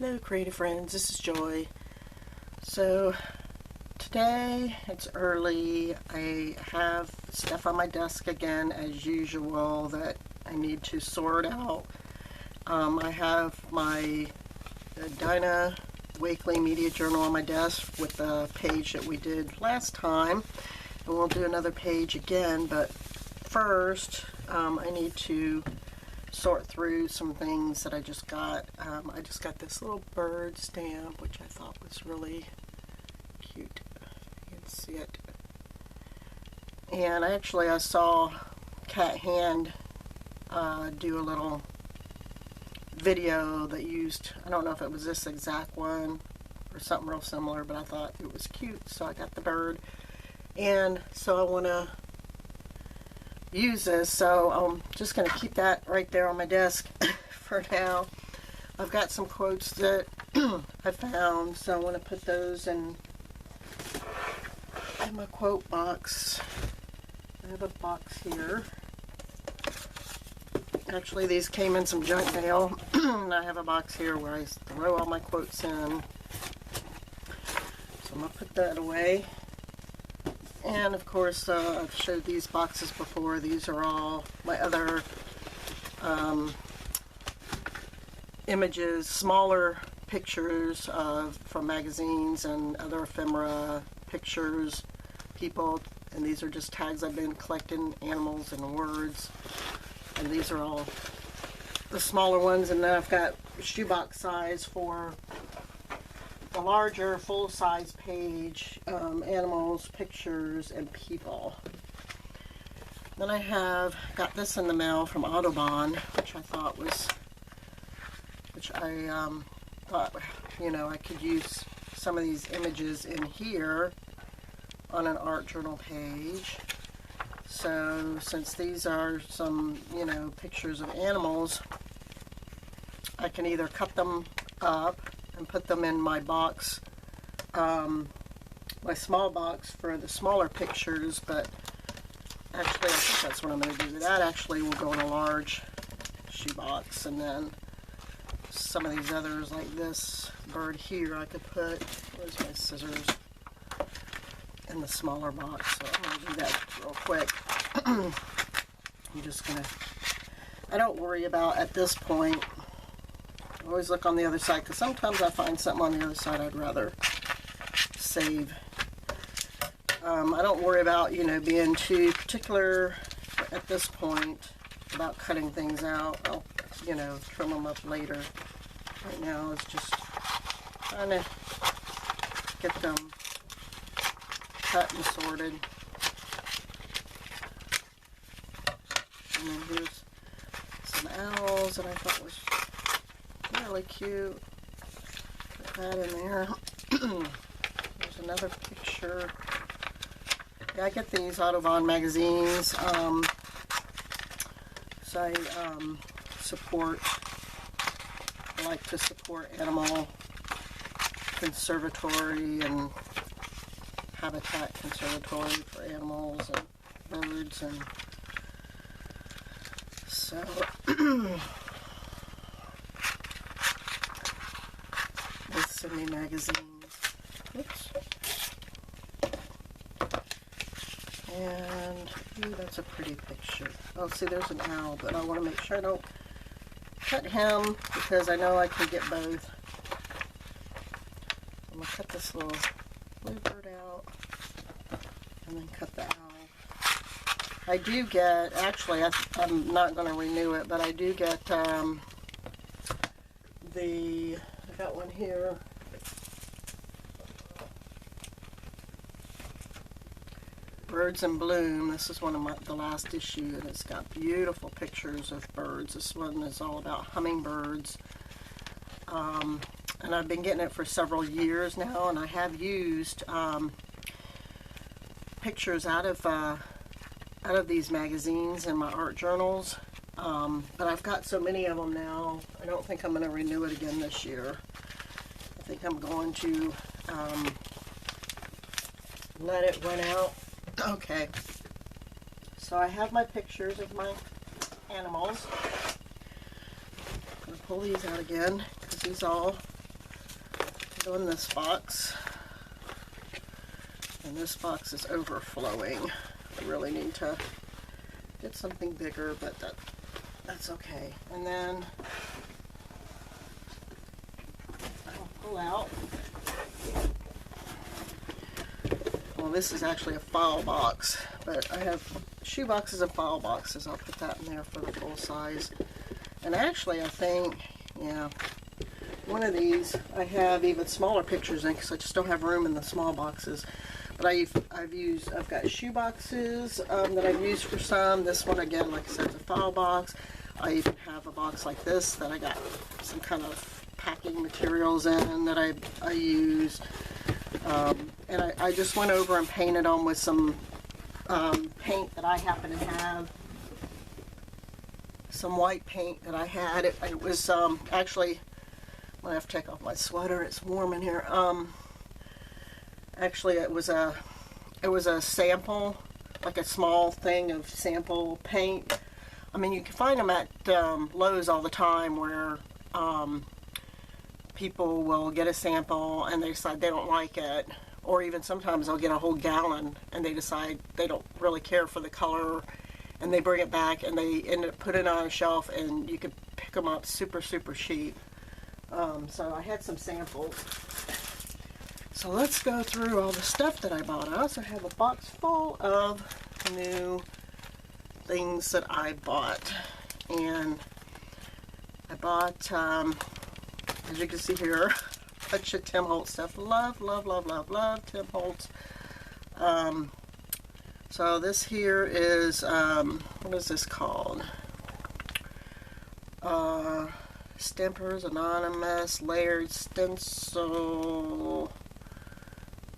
Hello creative friends, this is Joy. So today it's early. I have stuff on my desk again as usual that I need to sort out. I have my Dinah Wakely Media Journal on my desk with the page that we did last time, and we'll do another page again, but first I need to sort through some things that I just got. I just got this little bird stamp, which I thought was really cute. You can see it. And I saw Cat Hand do a little video that used, I don't know if it was this exact one or something real similar, but I thought it was cute, so I got the bird. And so I want to use this, so I'm just going to keep that right there on my desk for now. I've got some quotes that I found, so I want to put those in my quote box. I have a box here. Actually, these came in some junk mail, and I have a box here where I throw all my quotes in. So I'm going to put that away. And of course, I've showed these boxes before. These are all my other images, smaller pictures from magazines and other ephemera pictures, people. And these are just tags I've been collecting, animals and words. And these are all the smaller ones. And then I've got shoebox size for a larger full-size page, animals, pictures, and people. Then I got this in the mail from Audubon, which I thought, you know, I could use some of these images in here on an art journal page. So since these are some, you know, pictures of animals, I can either cut them up and put them in my box, my small box for the smaller pictures, but actually I think that's what I'm going to do. That actually will go in a large shoebox, and then some of these others, like this bird here, I could put, where's my scissors, in the smaller box. So I'm going to do that real quick. I'm just going to, I don't worry about at this point. Always look on the other side, because sometimes I find something on the other side I'd rather save. I don't worry about, you know, being too particular at this point about cutting things out. I'll, you know, trim them up later. Right now it's just trying to get them cut and sorted. And then here's some owls that I thought was really cute. Put that in there. There's another picture. Yeah, I get these Audubon magazines. So I like to support animal conservatory and habitat conservatory for animals and birds, and so they send me magazines. Oops. And ooh, that's a pretty picture. Oh, see, there's an owl, but I want to make sure I don't cut him, because I know I can get both. I'm going to cut this little bluebird out and then cut the owl. I do get, actually, I'm not going to renew it, but I do get I got one here. Birds in Bloom. This is one of the last issue, and it's got beautiful pictures of birds. This one is all about hummingbirds. And I've been getting it for several years now, and I have used pictures out of these magazines in my art journals. But I've got so many of them now, I don't think I'm going to renew it again this year. I think I'm going to let it run out. Okay, so I have my pictures of my animals. I'm going to pull these out again, because these all go in this box. And this box is overflowing. I really need to get something bigger, but that's okay. And then I'll pull out. Well, this is actually a file box, but I have shoe boxes and file boxes. I'll put that in there for the full size. And actually, I think, yeah, one of these I have even smaller pictures in because I just don't have room in the small boxes. But I've got shoe boxes that I've used for some. This one, again, like I said, is a file box. I even have a box like this that I got some kind of packing materials in that I use. And I just went over and painted them with some paint that I happen to have. Some white paint that I had. It was actually, I'm going to have to take off my sweater. It's warm in here. Actually, it was a sample, like a small thing of sample paint. I mean, you can find them at Lowe's all the time where people will get a sample and they decide they don't like it. Or even sometimes they'll get a whole gallon and they decide they don't really care for the color and they bring it back and they end up putting it on a shelf and you can pick them up super, super cheap. So I had some samples. So let's go through all the stuff that I bought. I also have a box full of new things that I bought. And I bought, as you can see here, a bunch of Tim Holtz stuff. Love, love, love, love, love Tim Holtz. So this here is, what is this called? Stampers Anonymous Layered Stencil.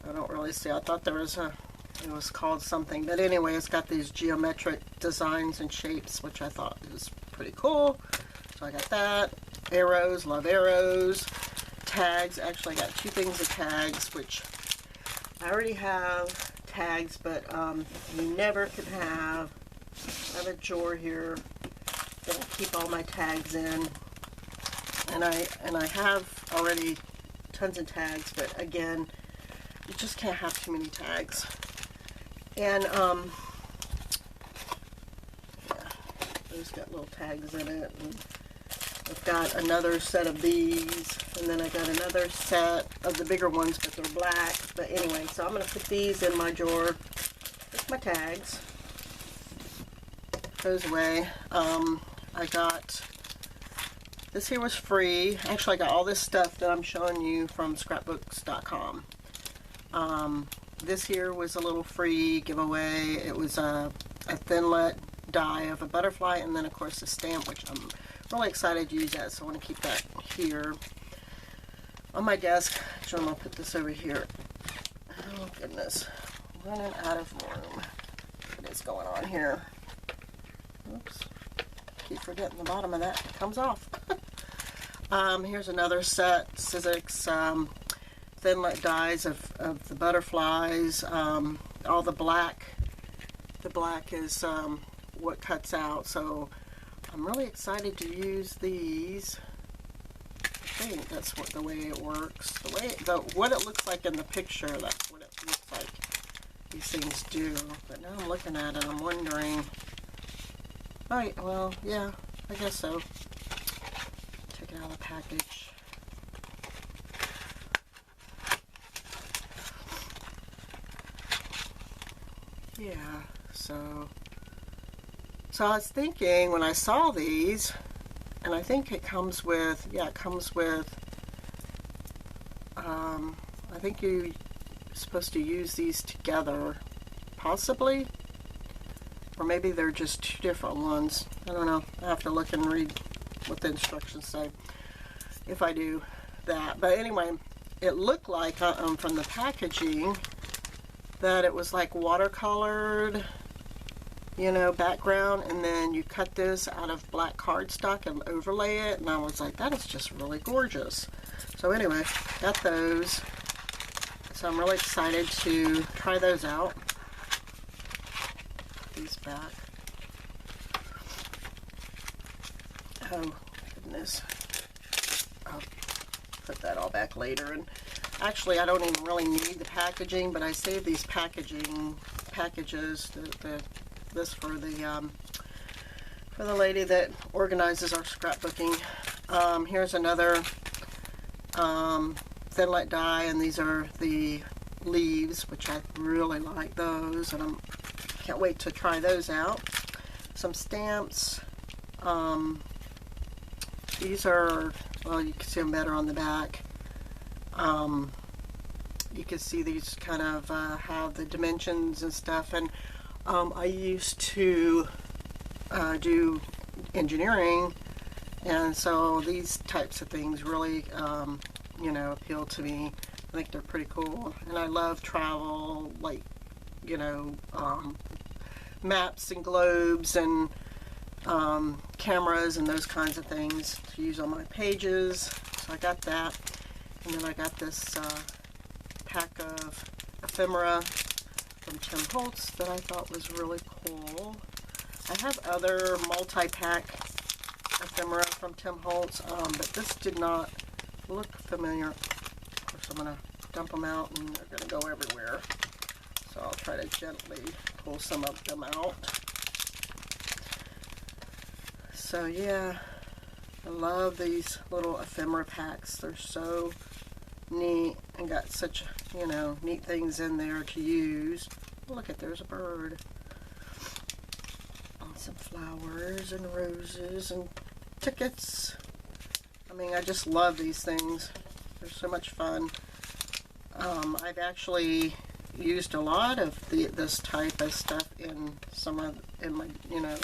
I don't really see. I thought there was it was called something. But anyway, it's got these geometric designs and shapes, which I thought was pretty cool. So I got that. Arrows, love arrows. Tags. Actually, I got two things of tags, which I already have tags, but you never can have. I have a drawer here that I keep all my tags in. And I have already tons of tags, but again, you just can't have too many tags. And yeah, those got little tags in it. And I've got another set of these, and then I got another set of the bigger ones, but they're black. But anyway, so I'm going to put these in my drawer with my tags. Goes away. I got, this here was free. Actually, I got all this stuff that I'm showing you from scrapbooks.com. This here was a little free giveaway. It was a Thinlit die of a butterfly, and then of course the stamp, which I'm really excited to use that, so I want to keep that here on my desk. So I'm going to put this over here. Oh goodness, I'm running out of room. What is going on here? Oops, keep forgetting the bottom of that. It comes off. Here's another set, Sizzix Thinlit dies of the butterflies. All the black is what cuts out, so I'm really excited to use these. I think that's the way it works. What it looks like in the picture, that's what it looks like these things do. But now I'm looking at it, I'm wondering, right, well, yeah, I guess so. Take it out of the package. Yeah, so I was thinking when I saw these, and I think it comes with, yeah, it comes with, I think you're supposed to use these together, possibly, or maybe they're just two different ones. I don't know. I have to look and read what the instructions say if I do that. But anyway, it looked like from the packaging that it was like watercolored, you know, background, and then you cut this out of black cardstock and overlay it, and I was like, that is just really gorgeous. So anyway, got those. So I'm really excited to try those out. Put these back. Oh goodness. I'll put that all back later. And Actually, I don't even really need the packaging, but I saved these packages, this for the lady that organizes our scrapbooking. Here's another Thinlit die, and these are the leaves, which I really like those, and I can't wait to try those out. Some stamps. These are, well, you can see them better on the back. You can see these kind of have the dimensions and stuff, and I used to do engineering, and so these types of things really you know, appeal to me. I think they're pretty cool, and I love travel, like, you know, maps and globes and cameras and those kinds of things to use on my pages. So I got that, and then I got this pack of ephemera from Tim Holtz that I thought was really cool. I have other multi-pack ephemera from Tim Holtz, but this did not look familiar. Of course, I'm going to dump them out, and they're going to go everywhere. So I'll try to gently pull some of them out. So yeah, I love these little ephemera packs. They're so neat and got such, you know, neat things in there to use. Look at, there's a bird. And some flowers and roses and tickets. I mean, I just love these things. They're so much fun. I've actually used a lot of this type of stuff in my, you know,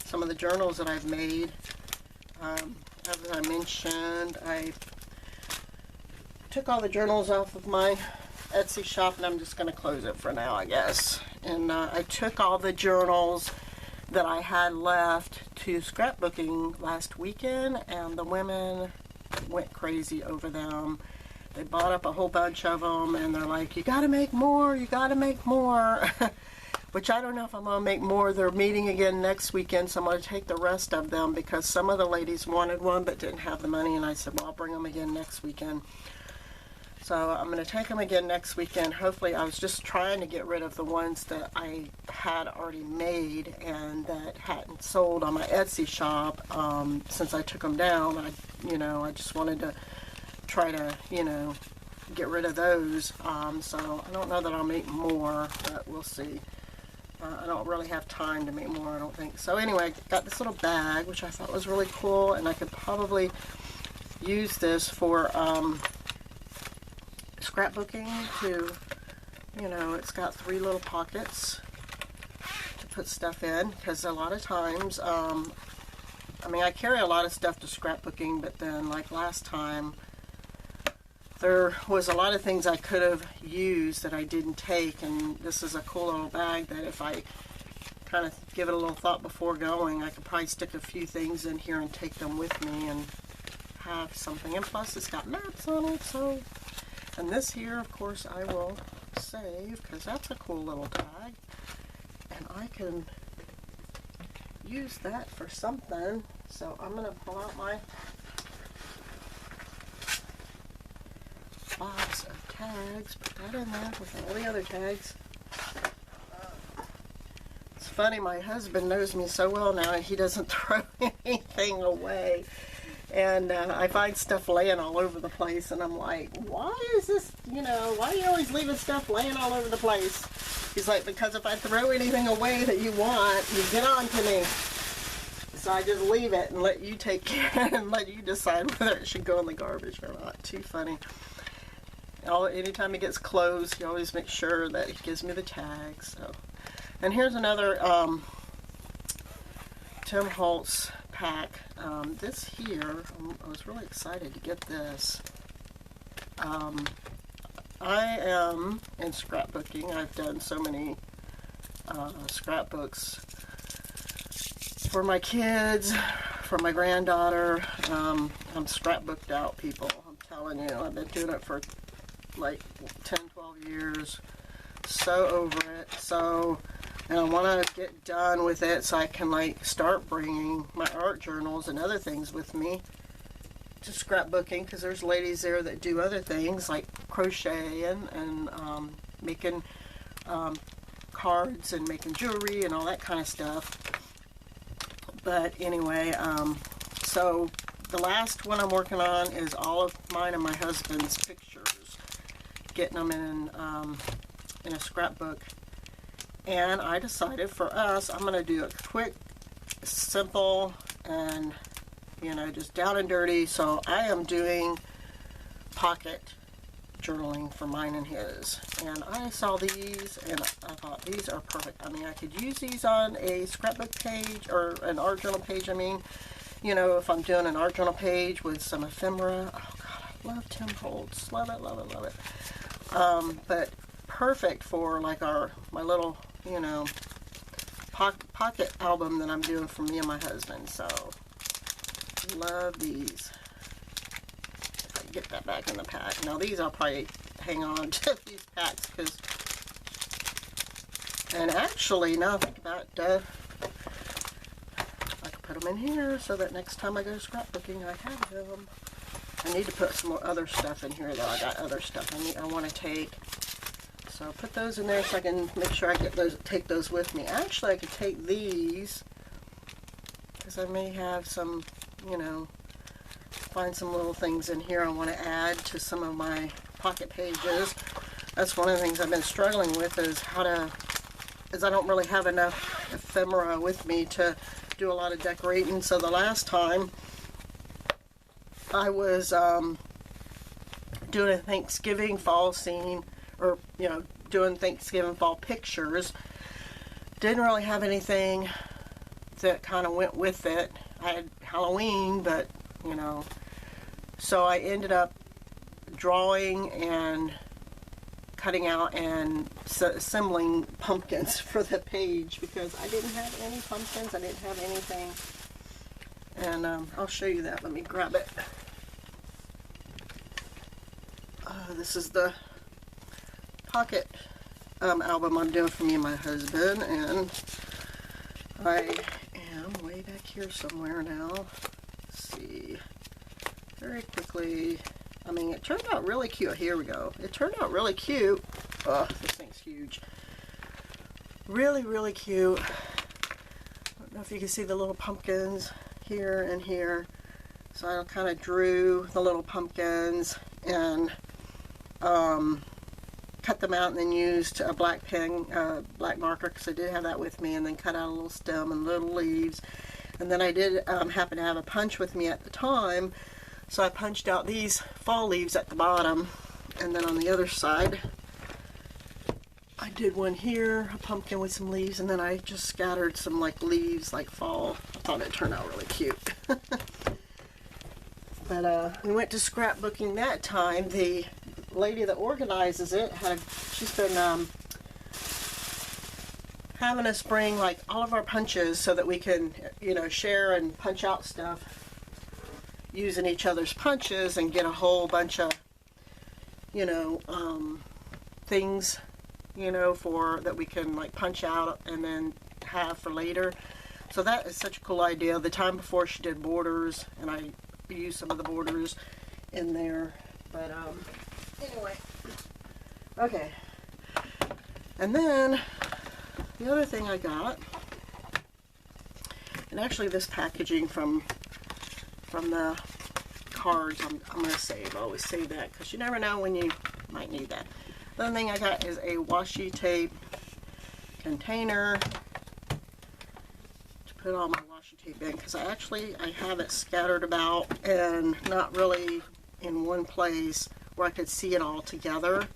some of the journals that I've made. As I mentioned, I took all the journals off of my Etsy shop, and I'm just going to close it for now, I guess. And I took all the journals that I had left to scrapbooking last weekend, and the women went crazy over them. They bought up a whole bunch of them, and they're like, you got to make more, you got to make more. Which I don't know if I'm going to make more. They're meeting again next weekend, so I'm going to take the rest of them because some of the ladies wanted one but didn't have the money, and I said, well, I'll bring them again next weekend. So I'm going to take them again next weekend. Hopefully, I was just trying to get rid of the ones that I had already made and that hadn't sold on my Etsy shop. Since I took them down, I just wanted to try to, you know, get rid of those. So I don't know that I'll make more, but we'll see. I don't really have time to make more, I don't think. So anyway, I got this little bag, which I thought was really cool, and I could probably use this for scrapbooking to, you know, it's got 3 little pockets to put stuff in, because a lot of times, I mean, I carry a lot of stuff to scrapbooking, but then, like last time, there was a lot of things I could have used that I didn't take, and this is a cool little bag that if I kind of give it a little thought before going, I could probably stick a few things in here and take them with me and have something. And plus it's got maps on it, so, and this here, of course, I will save because that's a cool little tag, and I can use that for something. So I'm going to pull out my box of tags, put that in there with all the other tags. It's funny, my husband knows me so well now, and he doesn't throw anything away. And I find stuff laying all over the place, and I'm like, why is this, you know, why are you always leaving stuff laying all over the place? He's like, because if I throw anything away that you want, you get on to me. So I just leave it and let you take care and let you decide whether it should go in the garbage or not. Too funny. Anytime he gets clothes, he always makes sure that he gives me the tag. So, and here's another Tim Holtz pack. This here, I was really excited to get this. I am in scrapbooking. I've done so many scrapbooks for my kids, for my granddaughter. I'm scrapbooked out, people. I'm telling you, I've been doing it for like 10, 12 years. So over it. So, and I want to get done with it so I can like start bringing my art journals and other things with me to scrapbooking, because there's ladies there that do other things like crocheting and making cards and making jewelry and all that kind of stuff. But anyway, so the last one I'm working on is all of mine and my husband's pictures, getting them in a scrapbook. And I decided for us, I'm going to do it quick, simple, and, you know, just down and dirty. So I am doing pocket journaling for mine and his. And I saw these and I thought these are perfect. I mean, I could use these on a scrapbook page, or an art journal page, I mean. You know, if I'm doing an art journal page with some ephemera. Oh God, I love Tim Holtz. Love it, love it, love it. But perfect for like my little, you know, pocket album that I'm doing for me and my husband. So love these. If I can get that back in the pack. Now these I'll probably hang on to these packs, because, and actually now I think about it, I could put them in here so that next time I go scrapbooking I have them. I need to put some more other stuff in here though. I got other stuff I want to take. So I'll put those in there so I can make sure I get those, take those with me. Actually, I could take these, because I may have some, you know, find some little things in here I want to add to some of my pocket pages. That's one of the things I've been struggling with, is I don't really have enough ephemera with me to do a lot of decorating. So the last time I was doing a Thanksgiving fall scene, or, you know, doing Thanksgiving fall pictures, didn't really have anything that kind of went with it. I had Halloween, but, you know, so I ended up drawing and cutting out and assembling pumpkins for the page, because I didn't have any pumpkins, I didn't have anything. And I'll show you that. Let me grab it. This is the pocket album I'm doing for me and my husband, and I am way back here somewhere now. Let's see. Very quickly. I mean, it turned out really cute. Here we go. It turned out really cute. Oh, this thing's huge. Really, really cute. I don't know if you can see the little pumpkins here and here. So I kind of drew the little pumpkins and cut them out, and then used a black pen, black marker, because I did have that with me, and then cut out a little stem and little leaves. And then I did happen to have a punch with me at the time, so I punched out these fall leaves at the bottom. And then on the other side I did one here, a pumpkin with some leaves, and then I just scattered some like leaves, like fall. I thought it turned out really cute. But we went to scrapbooking that time. The lady that organizes it she's been having us bring like all of our punches so that we can, you know, share and punch out stuff using each other's punches, and get a whole bunch of, you know, things, you know, for that we can like punch out and then have for later. So that is such a cool idea. The time before, she did borders, and I used some of the borders in there. But anyway, okay. And then the other thing I got, and actually this packaging from the cards I'm going to save. I always save that, because you never know when you might need that. The other thing I got is a washi tape container to put all my washi tape in, because I have it scattered about and not really in one place where I could see it all together.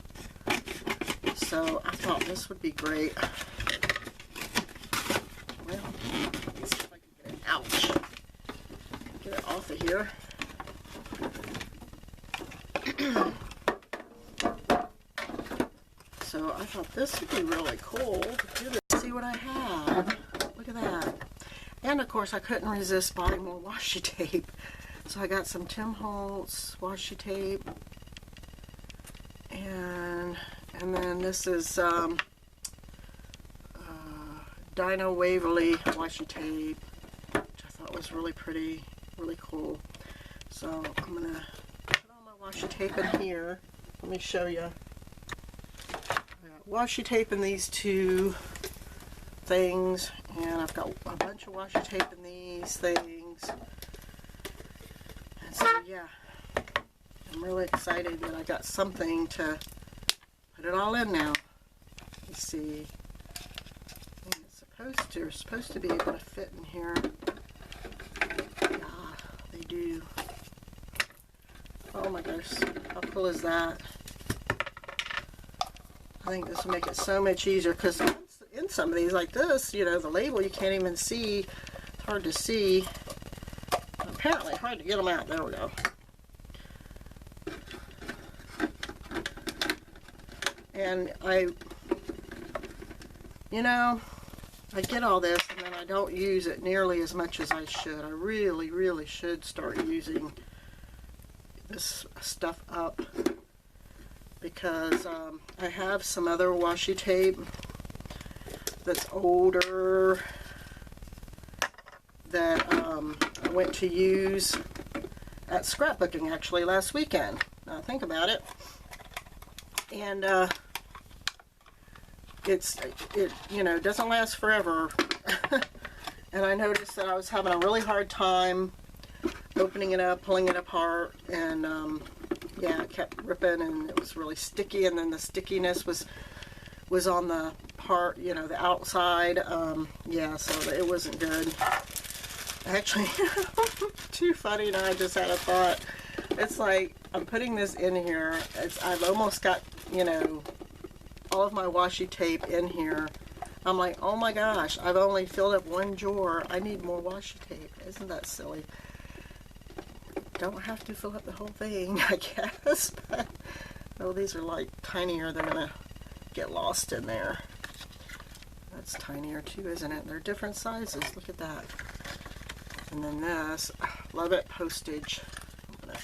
So I thought this would be great. Well, let's see if I can get it. Ouch. Get it off of here. So I thought this would be really cool to see what I have. Look at that. And of course I couldn't resist buying more washi tape. So I got some Tim Holtz washi tape. And then this is Dino Waverly washi tape, which I thought was really pretty, really cool. So I'm going to put all my washi tape in here. Let me show you. I got washi tape in these two things, and I've got a bunch of washi tape in these things. And so yeah, I'm really excited that I got something to put it all in now. You see, and it's supposed to be able to fit in here. Yeah, they do. Oh my gosh, how cool is that? I think this will make it so much easier, because in some of these like this, you know, the label you can't even see. It's hard to see. Apparently hard to get them out. There we go. And you know, I get all this and then I don't use it nearly as much as I should. I really, really should start using this stuff up, because I have some other washi tape that's older that I went to use at scrapbooking actually last weekend. Now think about it. And it you know, doesn't last forever. And I noticed that I was having a really hard time opening it up, pulling it apart, and yeah, it kept ripping and it was really sticky, and then the stickiness was on the part, you know, the outside. Yeah, so it wasn't good. Actually, too funny now, I just had a thought. It's like, I'm putting this in here, I've almost got, you know, all of my washi tape in here. I'm like, oh my gosh, I've only filled up one drawer. I need more washi tape. Isn't that silly? Don't have to fill up the whole thing, I guess. But, oh, these are like tinier. They're gonna get lost in there. That's tinier too, isn't it? They're different sizes. Look at that. And then this, love it, postage. I'm gonna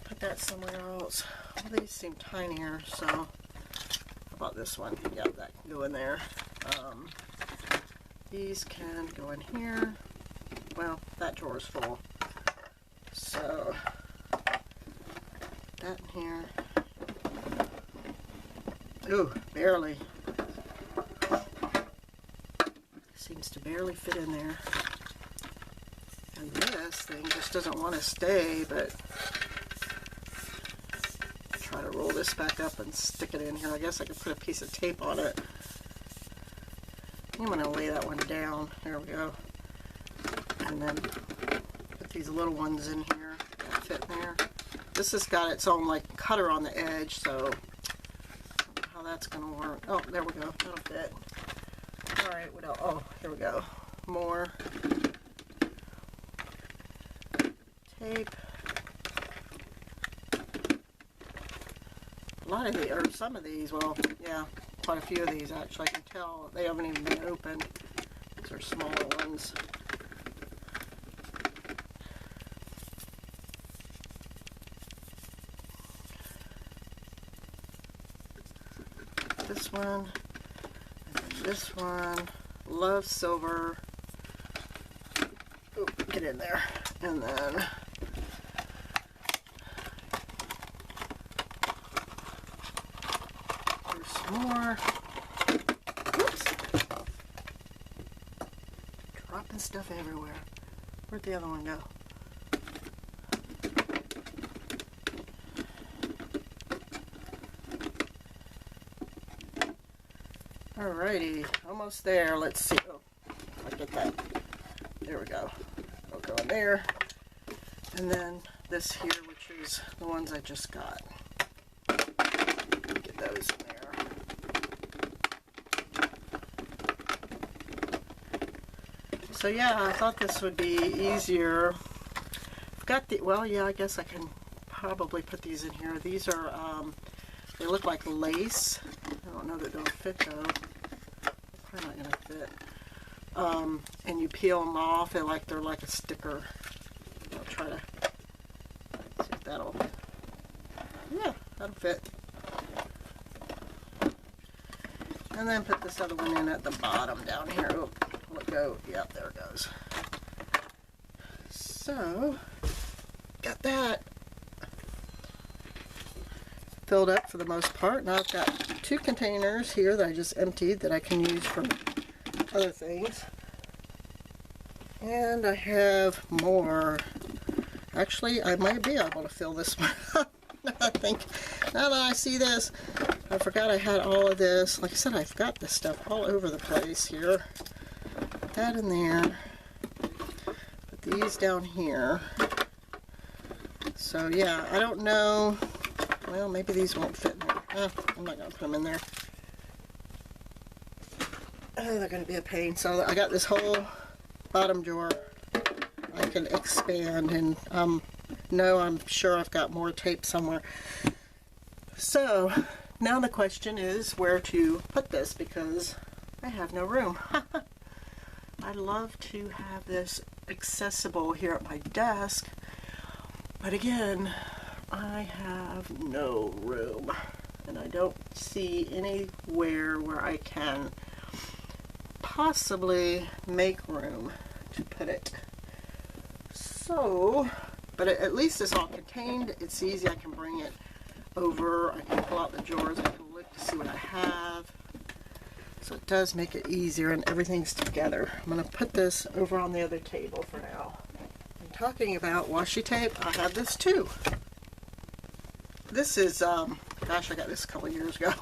put that somewhere else. All these seem tinier, so how about this one? Yeah, that can go in there. These can go in here. Well, that drawer's full. So, that in here. Ooh, barely. Seems to barely fit in there. And this thing just doesn't want to stay, but try to roll this back up and stick it in here. I guess I could put a piece of tape on it. I'm going to lay that one down. There we go. And then put these little ones in here that fit in there. This has got its own like cutter on the edge, so I don't know how that's going to work. Oh, there we go. That'll fit. Alright, what else? Oh, here we go. More tape. A lot of these, or some of these, well, yeah, quite a few of these actually. I can tell they haven't even been opened. These are smaller ones. This one, and this one, love silver. Ooh, get in there. And then there's some more. Oops. Dropping stuff everywhere. Where'd the other one go? Alrighty, almost there. Let's see. Oh, I get that. There we go. I'll go in there. And then this here, which is the ones I just got. Get those in there. So yeah, I thought this would be easier. I've got the, well, yeah, I guess I can probably put these in here. These are, they look like lace. I don't know that they'll fit though. Probably not gonna fit. And you peel them off and they're like a sticker. I'll try to see if that'll, yeah, that'll fit. And then put this other one in at the bottom down here. Oh, let go. Yep, there it goes. So, got that filled up for the most part. Now I've got 2 containers here that I just emptied that I can use for other things. And I have more. Actually, I might be able to fill this one up. I think, now that I see this, I forgot I had all of this. Like I said, I've got this stuff all over the place here. Put that in there. Put these down here. So yeah, I don't know. Well, maybe these won't fit in there. I'm not going to put them in there. Oh, they're going to be a pain. So I got this whole bottom drawer I can expand, and no, I'm sure I've got more tape somewhere. So now the question is where to put this, because I have no room. I'd love to have this accessible here at my desk, but again, I have no room, and I don't see anywhere where I can possibly make room to put it. So, but at least it's all contained. It's easy. I can bring it over. I can pull out the drawers. I can look to see what I have. So it does make it easier, and everything's together. I'm going to put this over on the other table for now. And talking about washi tape, I have this too. This is, gosh, I got this a couple years ago.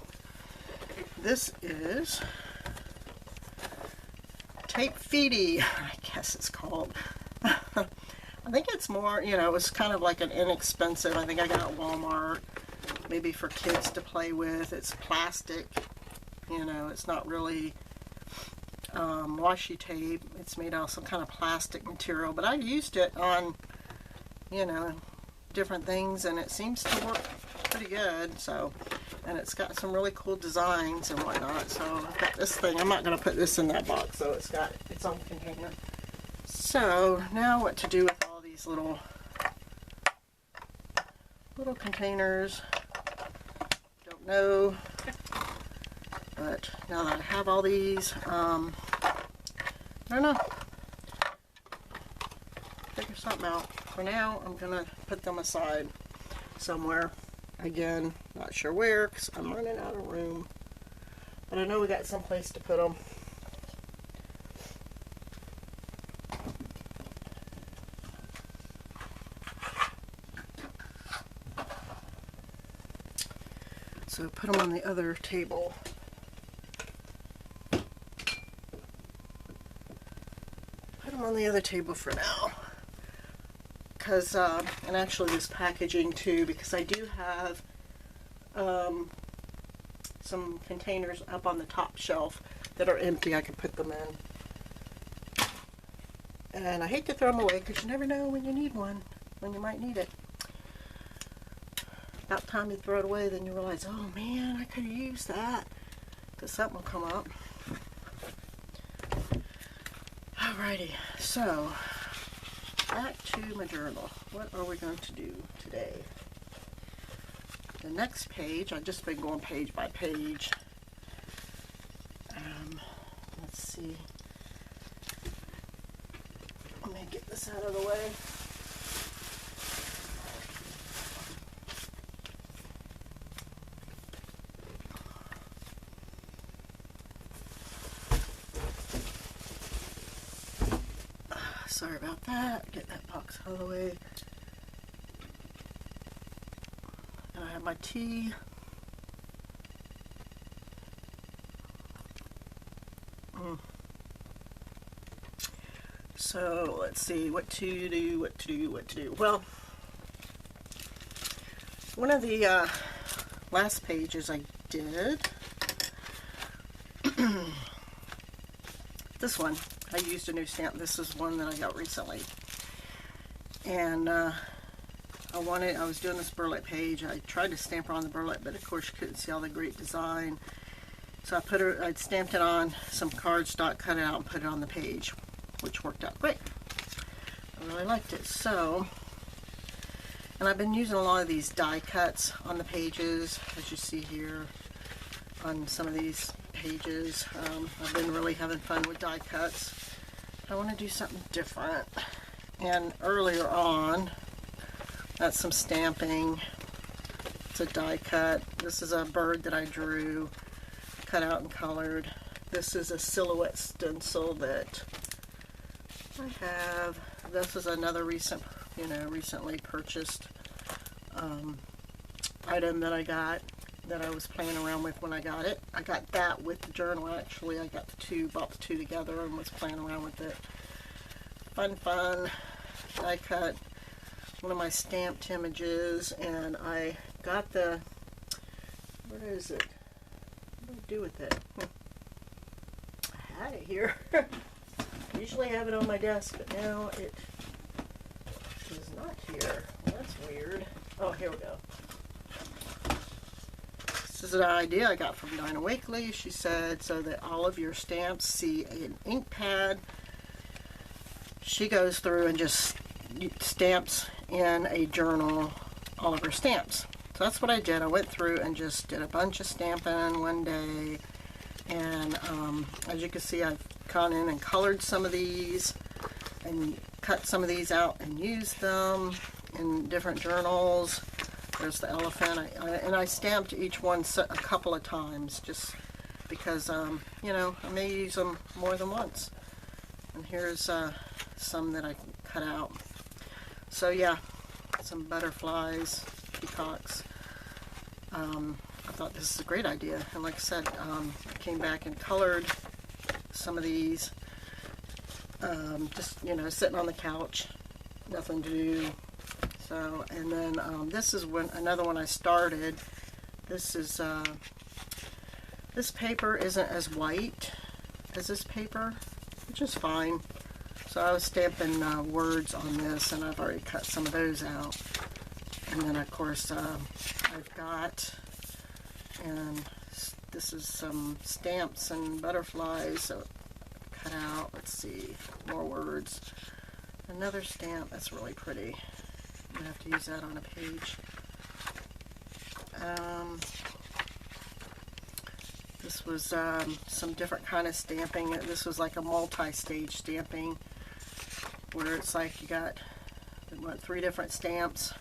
This is Tape Feedy, I guess it's called. I think it's more, you know, it's kind of like an inexpensive, I think I got it at Walmart, maybe for kids to play with. It's plastic, you know, it's not really washi tape. It's made out of some kind of plastic material, but I used it on, you know, different things, and it seems to work pretty good. So, and it's got some really cool designs and whatnot. So I've got this thing. I'm not going to put this in that box, so it's got its own container. So now what to do with all these little containers, don't know, but now that I have all these, I don't know, figure something out. For now, I'm gonna put them aside somewhere. Again, not sure where, because I'm running out of room, but I know we got some place to put them. So put them on the other table. Put them on the other table for now. Because, and actually this packaging too, because I do have some containers up on the top shelf that are empty. I can put them in. And I hate to throw them away, because you never know when you need one, when you might need it. About time you throw it away, then you realize, oh man, I could have used that, because something will come up. Alrighty, so back to my journal. What are we going to do today? The next page, I've just been going page by page. Let's see. Let me get this out of the way. Sorry about that. Get that box out of the way. And I have my tea. So let's see what to do. Well, one of the last pages I did, this one, I used a new stamp. This is one that I got recently. And I was doing this burlap page. I tried to stamp her on the burlap, but of course you couldn't see all the great design. So I'd stamped it on some cardstock, cut it out, and put it on the page, which worked out great. I really liked it. So, and I've been using a lot of these die cuts on the pages, as you see here on some of these pages. I've been really having fun with die cuts. I want to do something different. And earlier on, That's some stamping. It's a die cut. This is a bird that I drew, cut out and colored. This is a silhouette stencil that I have. This is another recently purchased item that I got, that I was playing around with when I got it. I got that with the journal, actually. I got the two, bought the two together and was playing around with it. Fun die cut. One of my stamped images, and I got the, what is it? What do I do with it? I had it here. Usually I have it on my desk, but now it is not here. Well, that's weird. Oh, here we go. This is an idea I got from Dinah Wakely. She said, so that all of your stamps see an ink pad, she goes through and just stamps in a journal all of her stamps. So that's what I did. I went through and just did a bunch of stamping one day, and as you can see, I've gone in and colored some of these and cut some of these out and used them in different journals. There's the elephant, and I stamped each one a couple of times, just because you know, I may use them more than once. And here's some that I cut out. So yeah, some butterflies, peacocks. I thought this is a great idea, and like I said, I came back and colored some of these, just, you know, sitting on the couch, nothing to do. So, and then this is another one I started. This is this paper isn't as white as this paper, which is fine. So I was stamping words on this, and I've already cut some of those out. And then of course I've got, and this is some stamps and butterflies, so cut out, let's see, more words. Another stamp, that's really pretty. I'm gonna have to use that on a page. This was some different kind of stamping. This was like a multi-stage stamping, where it's like you got, what, 3 different stamps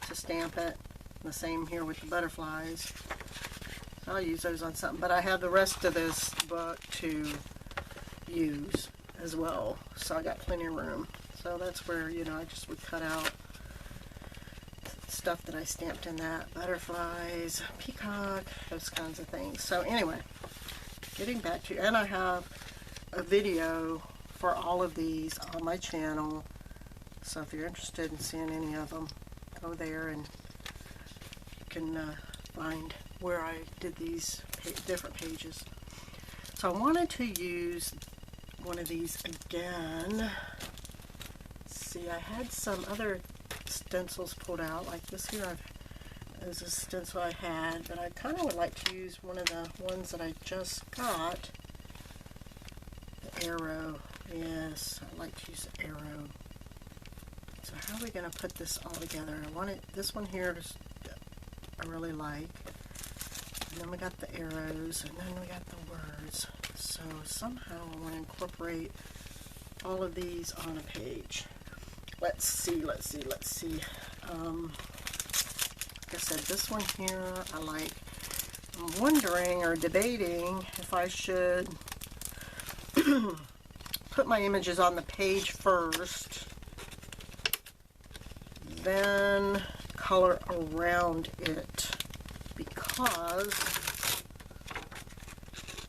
to stamp it. The same here with the butterflies. So I'll use those on something, but I have the rest of this book to use as well, so I got plenty of room. So that's where, you know, I just would cut out stuff that I stamped in that. Butterflies, peacock, those kinds of things. So anyway, getting back to, and I have a video for all of these on my channel. So if you're interested in seeing any of them, go there and you can find where I did these different pages. So I wanted to use one of these again. Let's see, I had some other stencils pulled out, like this here. Is a stencil I had, but I kind of would like to use one of the ones that I just got. The arrow. Yes, I'd like to use the arrow. So how are we going to put this all together? I want it, this one here is, I really like. And then we got the arrows, and then we got the words. So somehow I want to incorporate all of these on a page. Let's see. Like I said, this one here I like. I'm wondering or debating if I should put my images on the page first, then color around it, because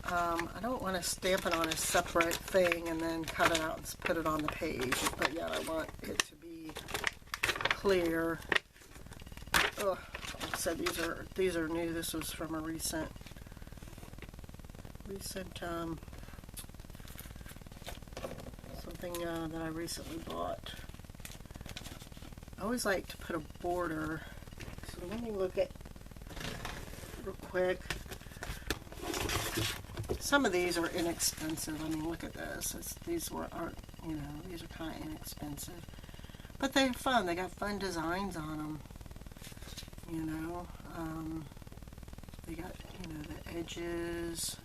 I don't want to stamp it on a separate thing and then cut it out and put it on the page, but yet I want it to be clear. Ugh, like I said, these are new. This was from a recent something that I recently bought. I always like to put a border. So let me look at real quick. Some of these are inexpensive. I mean, look at this. These aren't, you know, these are kind of inexpensive, but they're fun. They got fun designs on them. You know, they got, you know, the edges,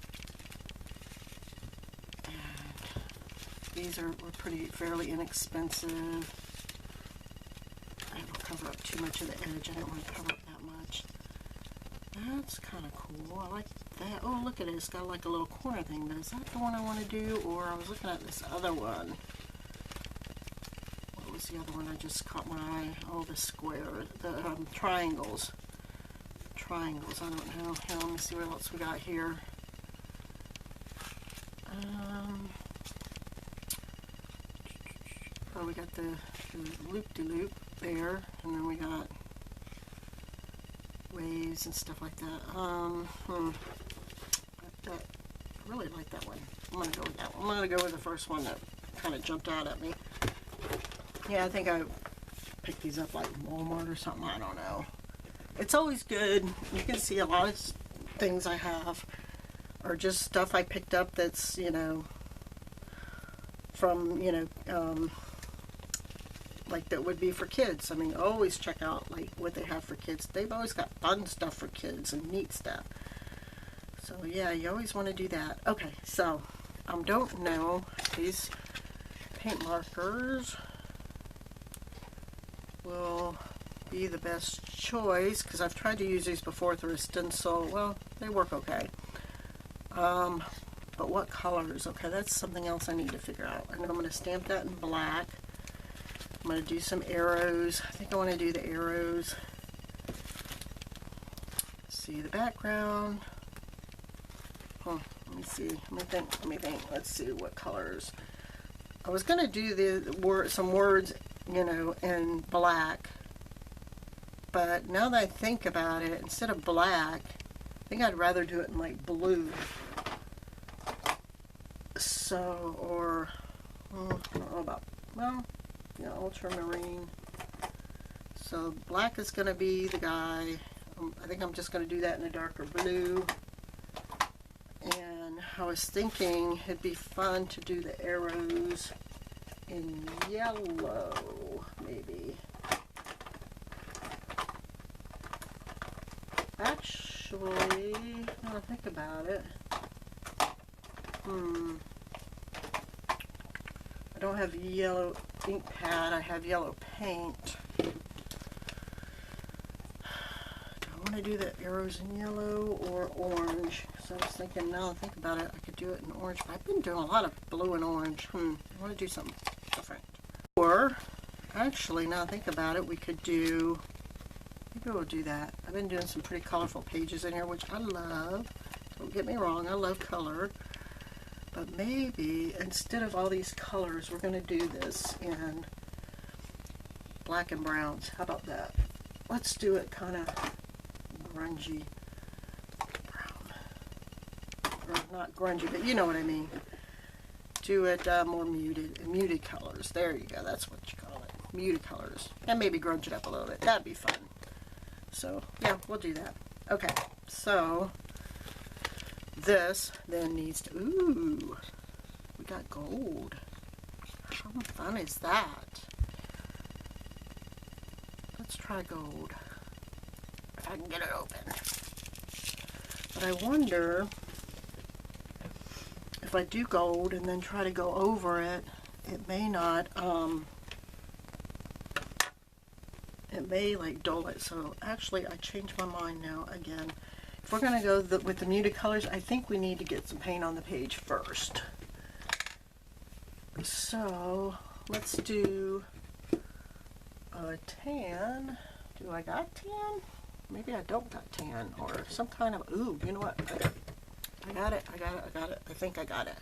and these were fairly inexpensive. I will cover up too much of the edge. I didn't want to cover up that much. That's kind of cool. I like that. Oh, look at it. It's got like a little corner thing. But is that the one I want to do? Or I was looking at this other one. What was the other one I just caught my eye? Oh, the square. The triangles. Triangles. I don't know. Here, let me see what else we got here. Oh, we got the loop-de-loop there. And then we got waves and stuff like that. I really like that one. I'm gonna go with that one. I'm gonna go with the first one that kind of jumped out at me. Yeah, I think I picked these up like Walmart or something. I don't know. It's always good. You can see a lot of things I have are just stuff I picked up that's, you know, from, you know, like that would be for kids. I mean, always check out like what they have for kids. They've always got fun stuff for kids and neat stuff. So yeah, you always want to do that. Okay, so I don't know, these paint markers will be the best choice because I've tried to use these before through a stencil. Well, they work okay. But what colors? Okay, that's something else I need to figure out. And I'm going to stamp that in black. I'm going to do some arrows. I think I want to do the arrows. See the background. Let me see. Let me think. Let's see what colors. I was going to do some words, you know, in black. But now that I think about it, instead of black, I think I'd rather do it in like blue. So, or, I don't know about, well, you know, ultramarine. So black is going to be the guy. I think I'm just going to do that in a darker blue. And I was thinking it'd be fun to do the arrows in yellow, maybe. Actually, now I think about it, I don't have yellow ink pad, I have yellow paint. Do I want to do the arrows in yellow or orange? So I was thinking, now I think about it, I could do it in orange, but I've been doing a lot of blue and orange. I want to do something different. Or, actually, now I think about it, we could do, maybe we'll do that. I've been doing some pretty colorful pages in here, which I love. Don't get me wrong, I love color. But maybe instead of all these colors, we're going to do this in black and browns. How about that? Let's do it kind of grungy brown. Or not grungy, but you know what I mean. Do it more muted colors. There you go. That's what you call it. Muted colors. And maybe grunge it up a little bit. That'd be fun. So, yeah, we'll do that. Okay, so this then needs to, ooh, we got gold. How fun is that? Let's try gold. If I can get it open. But I wonder if I do gold and then try to go over it, it may not, it may like dull it. So actually I changed my mind now again. If we're going to go with the muted colors, I think we need to get some paint on the page first. So let's do a tan. Do I got tan? Maybe I don't got tan, or some kind of, ooh, you know what? I got it. I think I got it.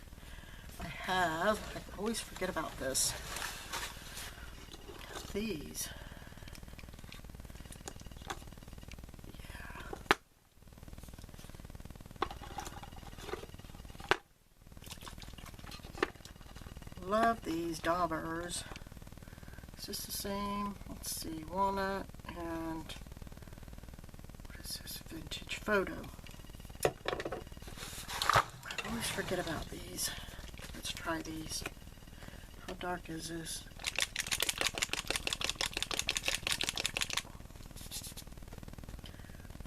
I always forget about this. These. Love these daubers. Is this the same? Let's see, walnut and what is this? Vintage photo. I always forget about these. Let's try these. How dark is this?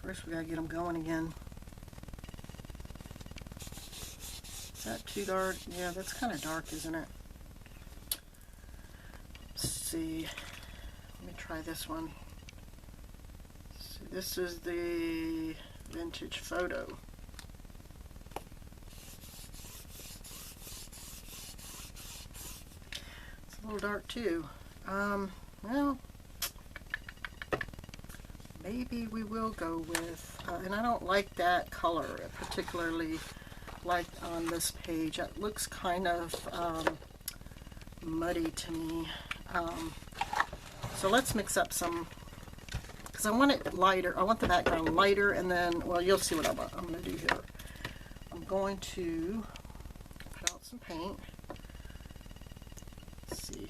First we gotta get them going again. Is that too dark? Yeah, that's kind of dark, isn't it? See, let me try this one. This is the vintage photo. It's a little dark too. Well, maybe we will go with, and I don't like that color, particularly like on this page. It looks kind of muddy to me. So let's mix up some, because I want it lighter. I want the background lighter, and then, well, you'll see what I'm going to do here. I'm going to put out some paint. Let's see.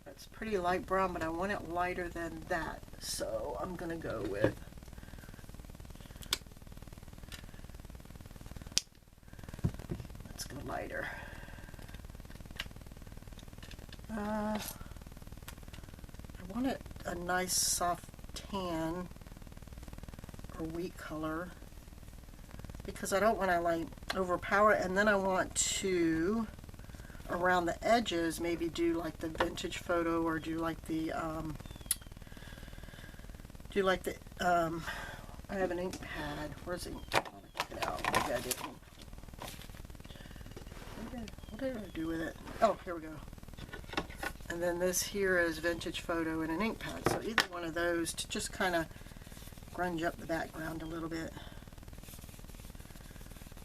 It's pretty light brown, but I want it lighter than that. So I'm going to go with lighter. I want it a nice soft tan or wheat color, because I don't want to like overpower it, and then I want to around the edges maybe do like the vintage photo, or do like the I have an ink pad. Where's the ink pad? I took it out. Maybe I didn't. What did I do with it? Oh, here we go. And then this here is vintage photo and an ink pad. So either one of those to just kind of grunge up the background a little bit.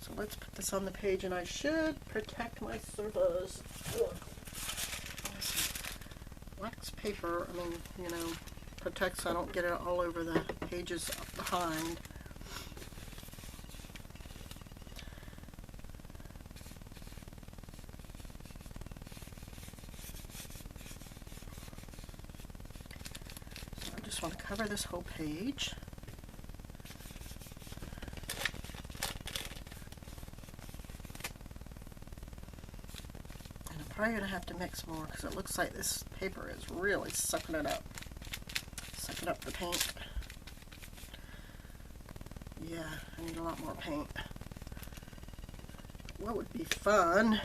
So let's put this on the page, and I should protect my surface. Wax paper, I mean, you know, protects so I don't get it all over the pages behind. I want to cover this whole page. And I'm probably going to have to mix more, because it looks like this paper is really sucking it up. Sucking up the paint. Yeah, I need a lot more paint. What would be fun?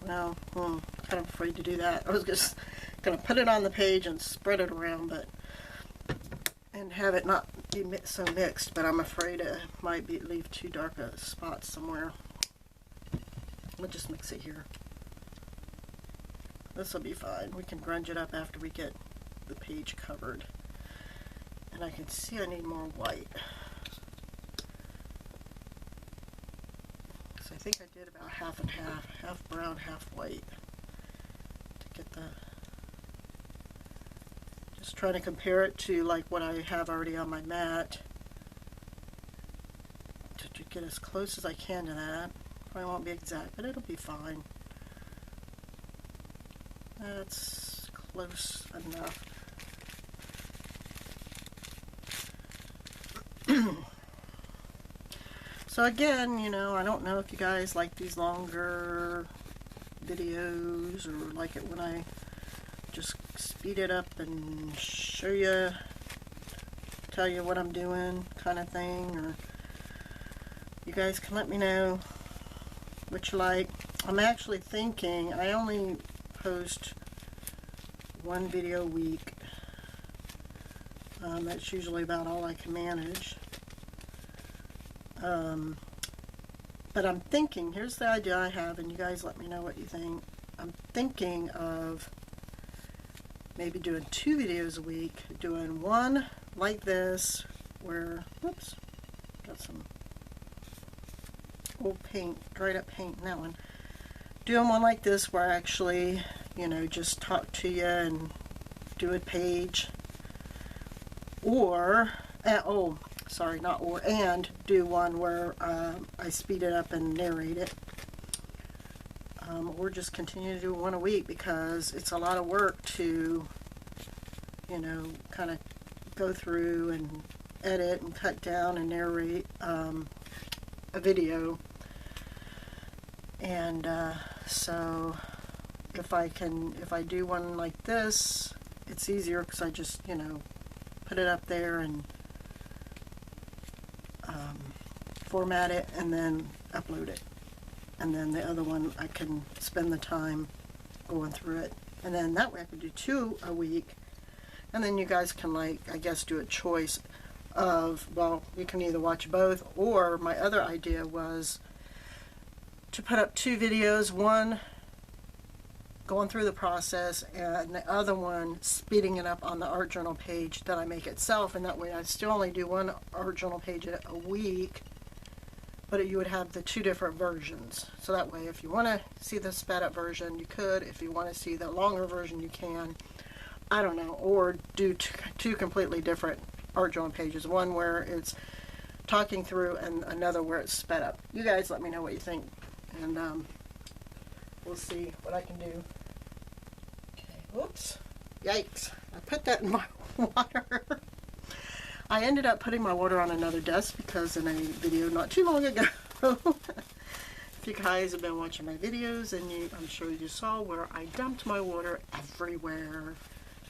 Well, I'm kind of afraid to do that. I was just going to put it on the page and spread it around, and have it not be so mixed, but I'm afraid it might leave too dark a spot somewhere. We'll just mix it here. This will be fine. We can grunge it up after we get the page covered. And I can see I need more white. So I think I did about half and half. Half brown, half white. To get the... Just trying to compare it to like what I have already on my mat. To get as close as I can to that. Probably won't be exact, but it'll be fine. That's close enough. So again, you know, I don't know if you guys like these longer videos, or like it when I just speed it up and show you, tell you what I'm doing kind of thing, or you guys can let me know what you like. I'm actually thinking I only post one video a week. That's usually about all I can manage. But I'm thinking, here's the idea I have, and you guys let me know what you think. I'm thinking of maybe doing 2 videos a week, doing one like this, where, whoops, got some old paint, dried up paint in that one. Doing one like this where I actually, you know, just talk to you and do a page. Or, oh, sorry, not or, and do one where I speed it up and narrate it. Or just continue to do one a week, because it's a lot of work to, you know, kind of go through and edit and cut down and narrate a video. And so if I do one like this, it's easier because I just, you know, put it up there and format it and then upload it. And then the other one I can spend the time going through it. And then that way I can do 2 a week. And then you guys can, like, I guess, do a choice of, well, you can either watch both, or my other idea was to put up 2 videos, one going through the process and the other one speeding it up on the art journal page that I make itself, and that way I still only do one art journal page a week, but you would have the 2 different versions. So that way if you want to see the sped up version, you could. If you want to see the longer version, you can. I don't know. Or do 2 completely different art journal pages, one where it's talking through and another where it's sped up. You guys let me know what you think, and we'll see what I can do. Okay, whoops, yikes, I put that in my water. I ended up putting my water on another desk because in a video not too long ago, if you guys have been watching my videos, and I'm sure you saw where I dumped my water everywhere.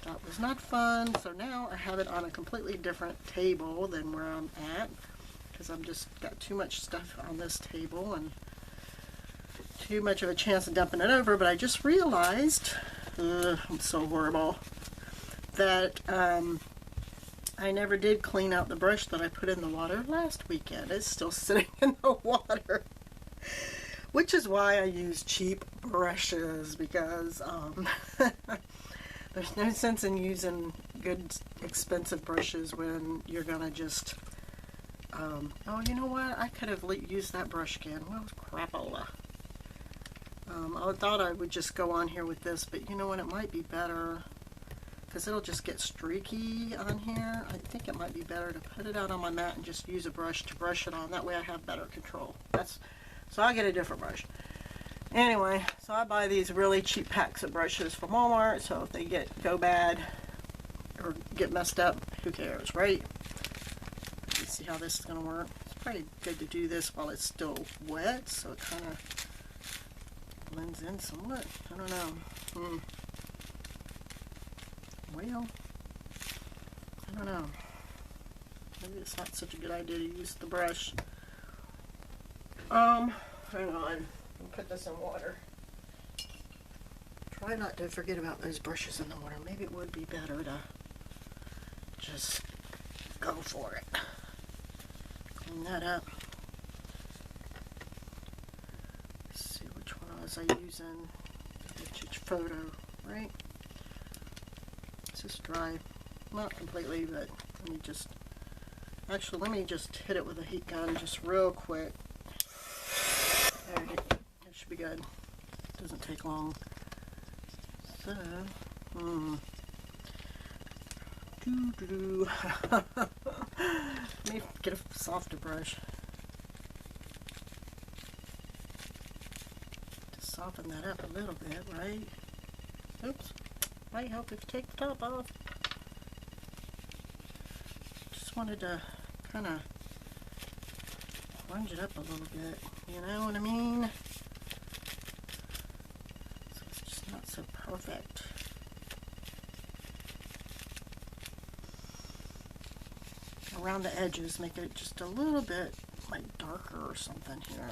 That was not fun, so now I have it on a completely different table than where I'm at, because I've just got too much stuff on this table and too much of a chance of dumping it over. But I just realized, I'm so horrible, that I never did clean out the brush that I put in the water last weekend. It's still sitting in the water, which is why I use cheap brushes, because there's no sense in using good, expensive brushes when you're gonna just, oh, you know what? I could have used that brush again. Well, crapola. I thought I would just go on here with this, but you know what? It might be better, because it'll just get streaky on here. I think it might be better to put it out on my mat and just use a brush to brush it on. That way I have better control. So I'll get a different brush. Anyway, so I buy these really cheap packs of brushes from Walmart, so if they go bad or get messed up, who cares, right? Let's see how this is going to work. It's probably good to do this while it's still wet, so it kind of blends in somewhat. I don't know. Well, I don't know. Maybe it's not such a good idea to use the brush. Hang on. Put this in water. Try not to forget about those brushes in the water. Maybe it would be better to just go for it. Clean that up. Let's see, which one was I using? Each photo, right? It's just dry. Not completely, but let me just hit it with a heat gun just real quick. There it is. Should be good. Doesn't take long. So, let me get a softer brush to soften that up a little bit, right? Oops. Might help if you take the top off. Just wanted to kind of plunge it up a little bit. You know what I mean? So perfect. Around the edges, make it just a little bit like darker or something here.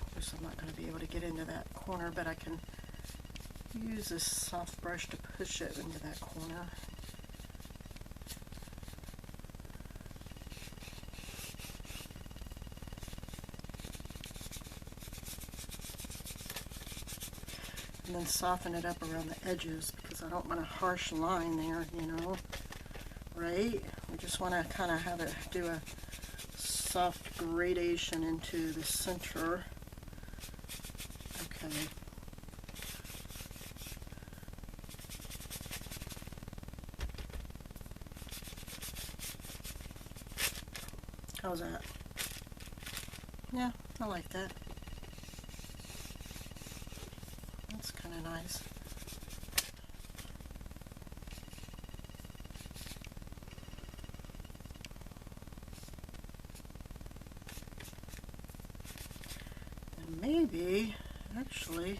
Of course, I'm not going to be able to get into that corner, but I can use this soft brush to push it into that corner. And then soften it up around the edges, because I don't want a harsh line there, you know, right? We just want to kind of have it do a soft gradation into the center. Okay. How's that? Yeah, I like that. That's kind of nice. And maybe, actually,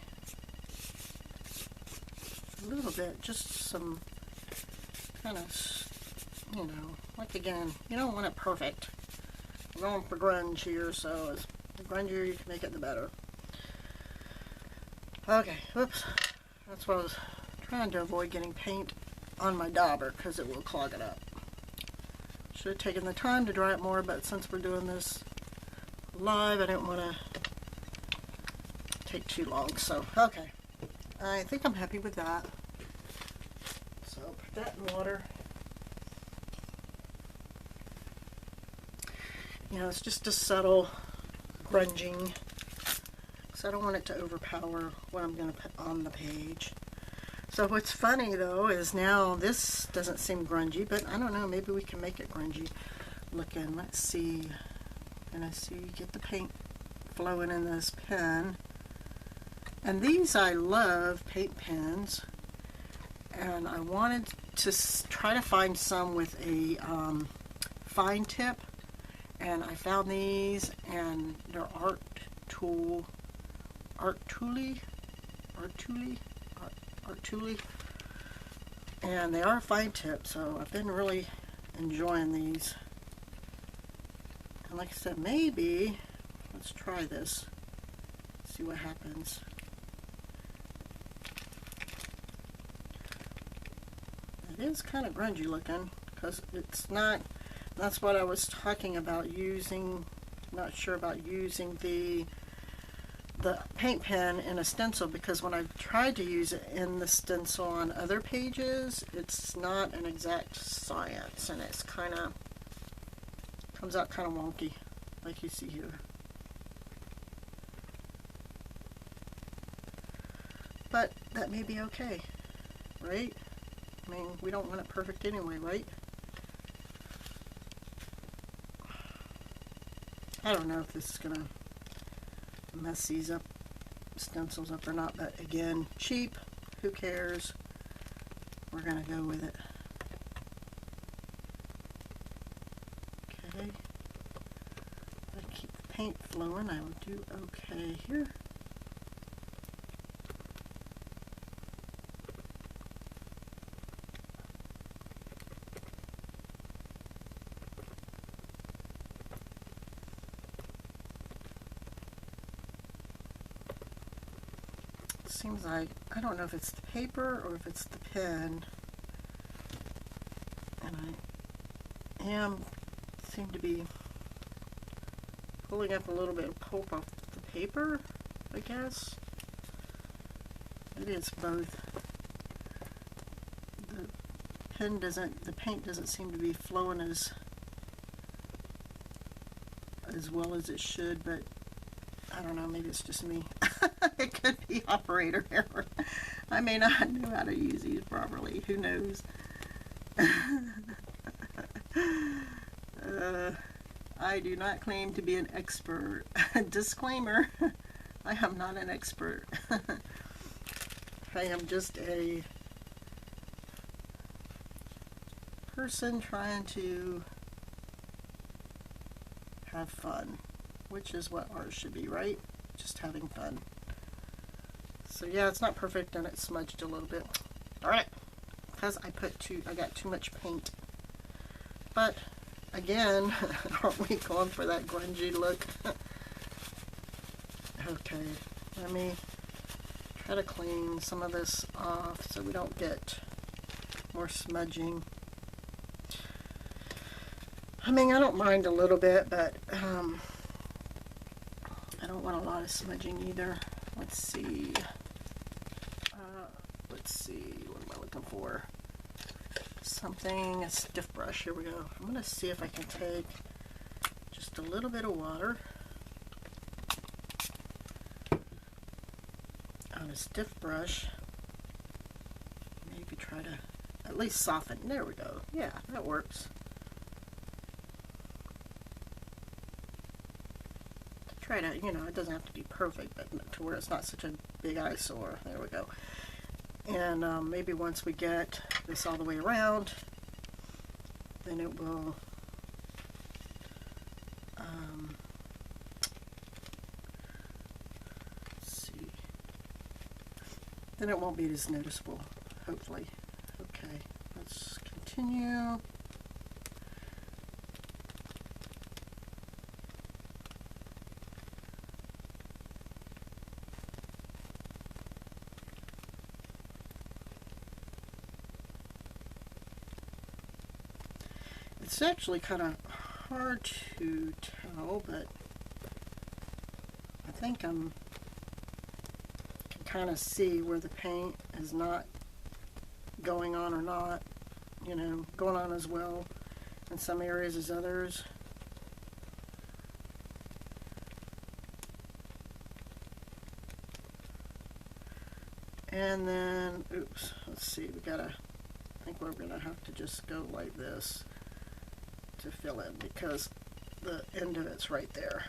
a little bit, just some kind of, you know, like again, you don't want it perfect. We're going for grunge here, so the grungier you can make it, the better. Okay, whoops. That's why I was trying to avoid getting paint on my dauber because it will clog it up. Should have taken the time to dry it more, but since we're doing this live, I didn't want to take too long. So, okay. I think I'm happy with that. So, put that in water. You know, it's just a subtle grunging. So I don't want it to overpower what I'm going to put on the page. So what's funny though is now this doesn't seem grungy, but I don't know, maybe we can make it grungy looking. Let's see. And I see get the paint flowing in this pen. And these I love paint pens. And I wanted to try to find some with a fine tip. And I found these, and they're Artuli, and they are fine tip, so I've been really enjoying these. And like I said, maybe, let's try this, see what happens. It is kind of grungy looking, because it's not. That's what I was talking about using. Not sure about using the paint pen in a stencil, because when I've tried to use it in the stencil on other pages, it's not an exact science, and it's kind of comes out kind of wonky, like you see here. But that may be okay, right? I mean, we don't want it perfect anyway, right? I don't know if this is gonna mess these up, stencils up or not, but again, cheap, who cares? We're gonna go with it. Okay, if I keep the paint flowing, I will do okay here. Seems like, I don't know if it's the paper or if it's the pen, and I seem to be pulling up a little bit of pulp off the paper, I guess. Maybe it's both. The paint doesn't seem to be flowing as well as it should, but I don't know, maybe it's just me. It could be operator error. I may not know how to use these properly. Who knows? I do not claim to be an expert. Disclaimer, I am not an expert. I am just a person trying to have fun, which is what art should be, right? Just having fun. So yeah, it's not perfect and it smudged a little bit. Alright, because I got too much paint. But again, aren't we going for that grungy look? Okay, let me try to clean some of this off so we don't get more smudging. I mean, I don't mind a little bit, but I don't want a lot of smudging either. Let's see. What am I looking for? Something, a stiff brush. Here we go. I'm going to see if I can take just a little bit of water on a stiff brush. Maybe try to at least soften. There we go. Yeah, that works. Try to, you know, it doesn't have to be perfect, but to where it's not such a big eyesore. There we go. And maybe once we get this all the way around, then it will let's see. Then it won't be as noticeable, hopefully. Okay, let's continue. It's actually kind of hard to tell, but I think can kind of see where the paint is not going on or not, you know, going on as well in some areas as others. And then, oops, let's see, I think we're gonna have to just go like this to fill in because the end of it's right there.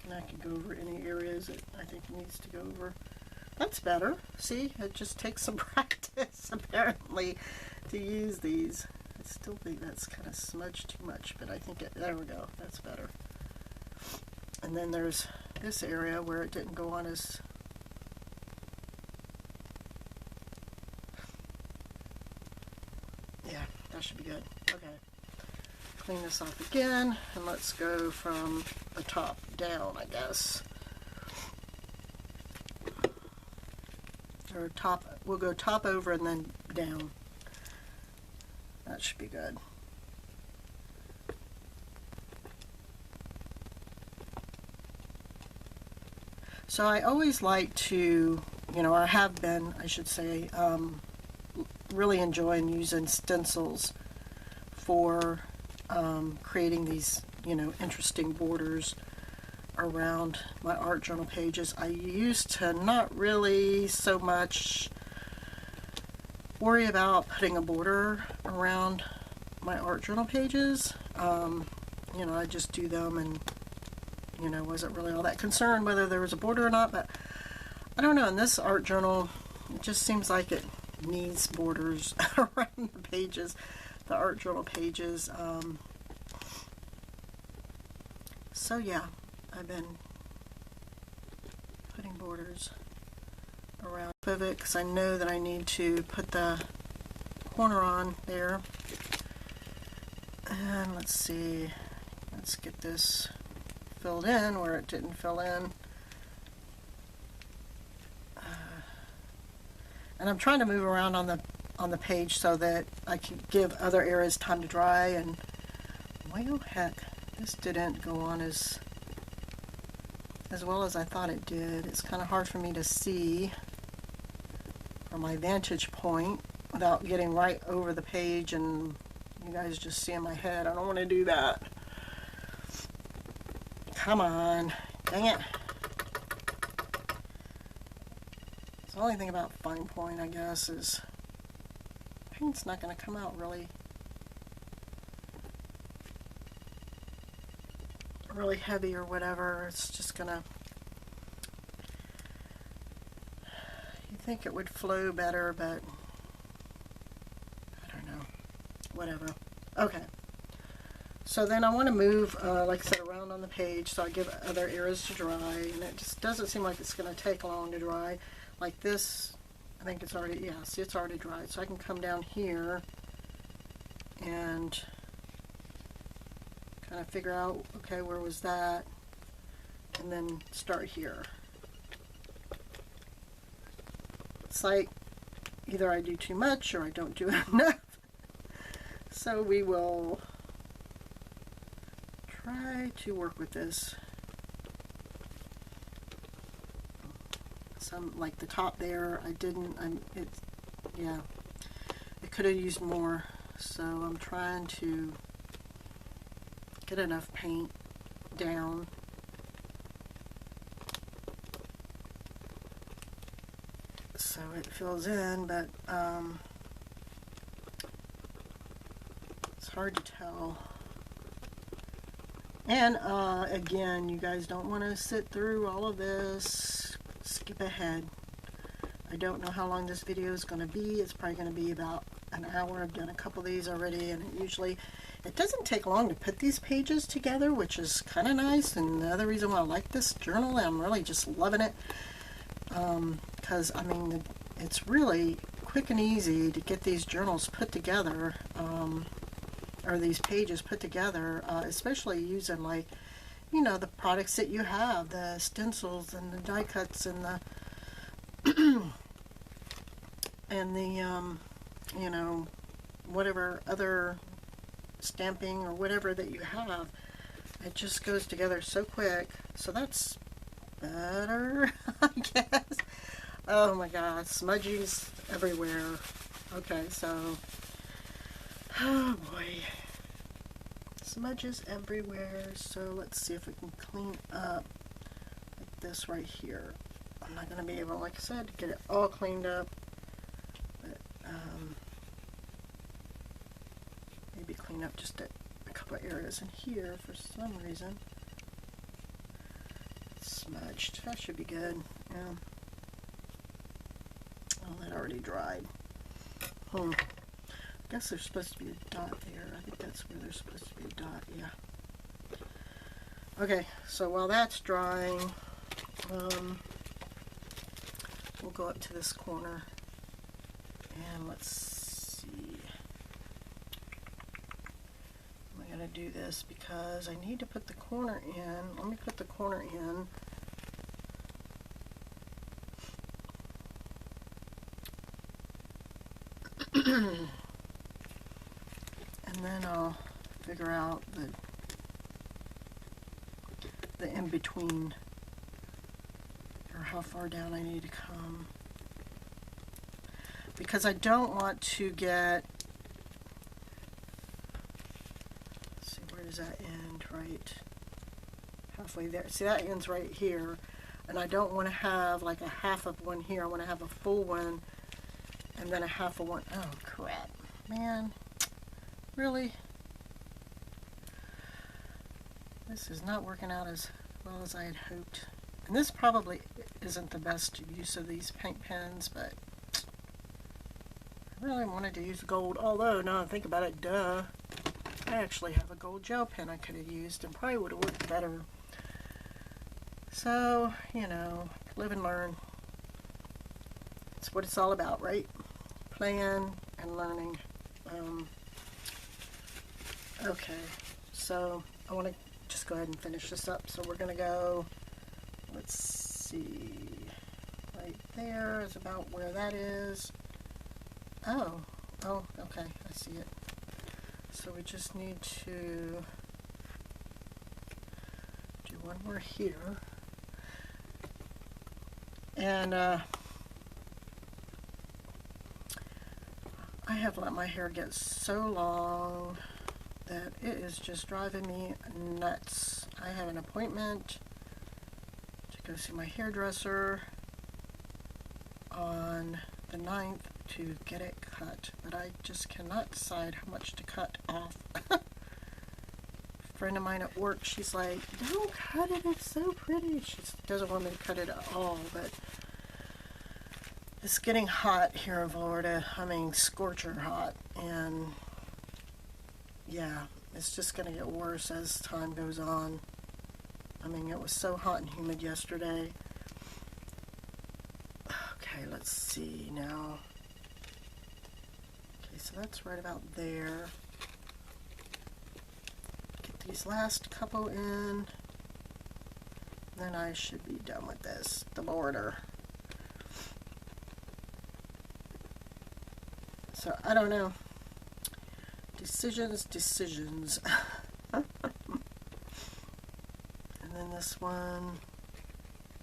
And I can go over any areas that I think it needs to go over. That's better. See, it just takes some practice apparently to use these. I still think that's kind of smudged too much, but I think there we go, that's better. And then there's this area where it didn't go on as yeah, that should be good. Okay, clean this off again, and let's go from the top down, I guess. Or top, we'll go top over and then down. That should be good. So I always like to, you know, or have been, I should say, really enjoying using stencils for creating these, you know, interesting borders around my art journal pages. I used to not really so much worry about putting a border around my art journal pages. You know, I just do them and, you know, wasn't really all that concerned whether there was a border or not, but I don't know, in this art journal, it just seems like it needs borders around the pages, the art journal pages. So yeah, I've been putting borders around of it because I know that I need to put the corner on there. And let's see, let's get this filled in where it didn't fill in. And I'm trying to move around on the page so that I can give other areas time to dry. And well, heck, this didn't go on as well as I thought it did. It's kind of hard for me to see from my vantage point without getting right over the page and you guys just seeing my head. I don't want to do that. Come on, dang it. The only thing about fine point, I guess, is paint's not going to come out really heavy or whatever. It's just going to, you think it would flow better, but I don't know, whatever. Okay. So then I want to move, like I said, around on the page so I give other areas to dry, and it just doesn't seem like it's going to take long to dry. Like this, I think it's already, yeah, see, it's already dried. So I can come down here and kind of figure out, okay, where was that? And then start here. It's like either I do too much or I don't do enough. So we will try to work with this. Some, like the top there, I didn't, yeah, I could have used more, so I'm trying to get enough paint down. So it fills in, but it's hard to tell. And again, you guys don't want to sit through all of this. Skip ahead. I don't know how long this video is going to be. It's probably going to be about an hour. I've done a couple of these already, and it doesn't take long to put these pages together, which is kind of nice. And the other reason why I like this journal, I'm really just loving it, because I mean, it's really quick and easy to get these journals put together, or these pages put together, especially using, like, you know, the products that you have, the stencils and the die cuts and the and the you know, whatever other stamping or whatever that you have. It just goes together so quick. So that's better, I guess. Oh my god, smudgies everywhere. Okay, so, oh boy, smudges everywhere. So let's see if we can clean up like this right here. I'm not going to be able, like I said, to get it all cleaned up, but maybe clean up just a couple of areas in here for some reason. It's smudged. That should be good. Yeah. Oh, that already dried. I guess there's supposed to be a dot there. I think that's where there's supposed to be a dot, yeah. Okay, so while that's drying, we'll go up to this corner and let's see. I'm going to do this because I need to put the corner in. Let me put the corner in. And then I'll figure out the in-between, or how far down I need to come. Because I don't want to get, let's see, where does that end? Right halfway there. See, that ends right here. And I don't want to have like a half of one here. I want to have a full one and then a half of one. Oh, crap. Man. Really? This is not working out as well as I had hoped. And this probably isn't the best use of these paint pens, but I really wanted to use gold. Although, now I think about it, duh. I actually have a gold gel pen I could have used and probably would have worked better. So, you know, live and learn. It's what it's all about, right? Playing and learning. Okay, so I want to just go ahead and finish this up. So we're going to go, let's see, right there is about where that is. Oh, okay, I see it. So we just need to do one more here. And I have let my hair get so long that it is just driving me nuts. I have an appointment to go see my hairdresser on the 9th to get it cut, but I just cannot decide how much to cut off. A friend of mine at work, she's like, don't cut it, it's so pretty. She doesn't want me to cut it at all, but it's getting hot here in Florida. I mean, scorcher hot, and yeah, it's just going to get worse as time goes on. I mean, it was so hot and humid yesterday. Okay, let's see now. Okay, so that's right about there. Get these last couple in. Then I should be done with this, the border. So, I don't know. Decisions. And then this one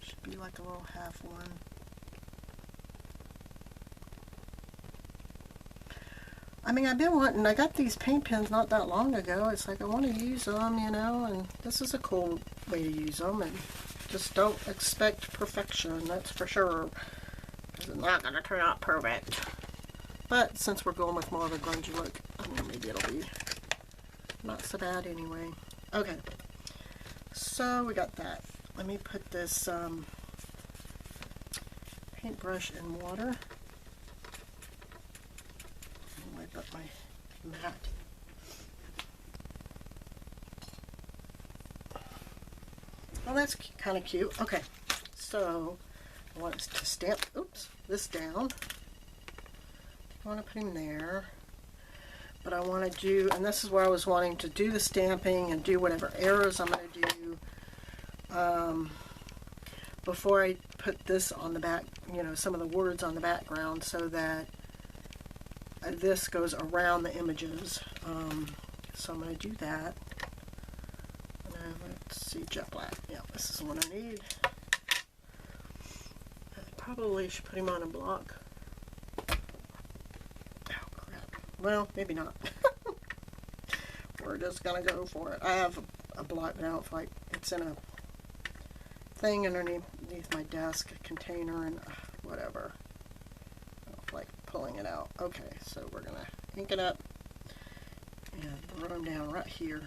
should be like a little half one. I mean, I've been wanting, I got these paint pens not that long ago. It's like I want to use them, you know, and this is a cool way to use them. And just don't expect perfection, that's for sure. It's not going to turn out perfect. But since we're going with more of a grungy look, I mean, maybe it'll be not so bad anyway. Okay, so we got that. Let me put this paintbrush in water. Wipe up my mat. Well, that's kind of cute. Okay, so I want to stamp, this down. I want to put him there, but I want to do, and this is where I was wanting to do the stamping and do whatever errors I'm going to do before I put this on the back, you know, some of the words on the background, so that this goes around the images. So I'm going to do that. And let's see, jet black. Yeah, this is the one I need. I probably should put him on a block. Oh, crap. Well, maybe not. We're just going to go for it. I have a block now. It's in a thing underneath my desk, a container, and whatever. I don't like pulling it out. Okay, so we're going to ink it up and throw them down right here.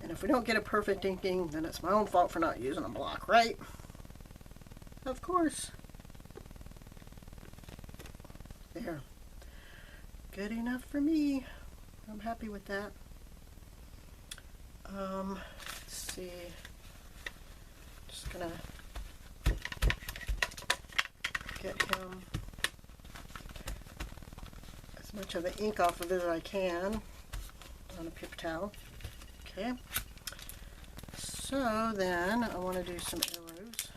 And if we don't get a perfect inking, then it's my own fault for not using a block, right? Of course. There. Good enough for me. I'm happy with that. Let's see. Just gonna get him as much of the ink off of it as I can on a paper towel. Okay. So then I want to do some arrows.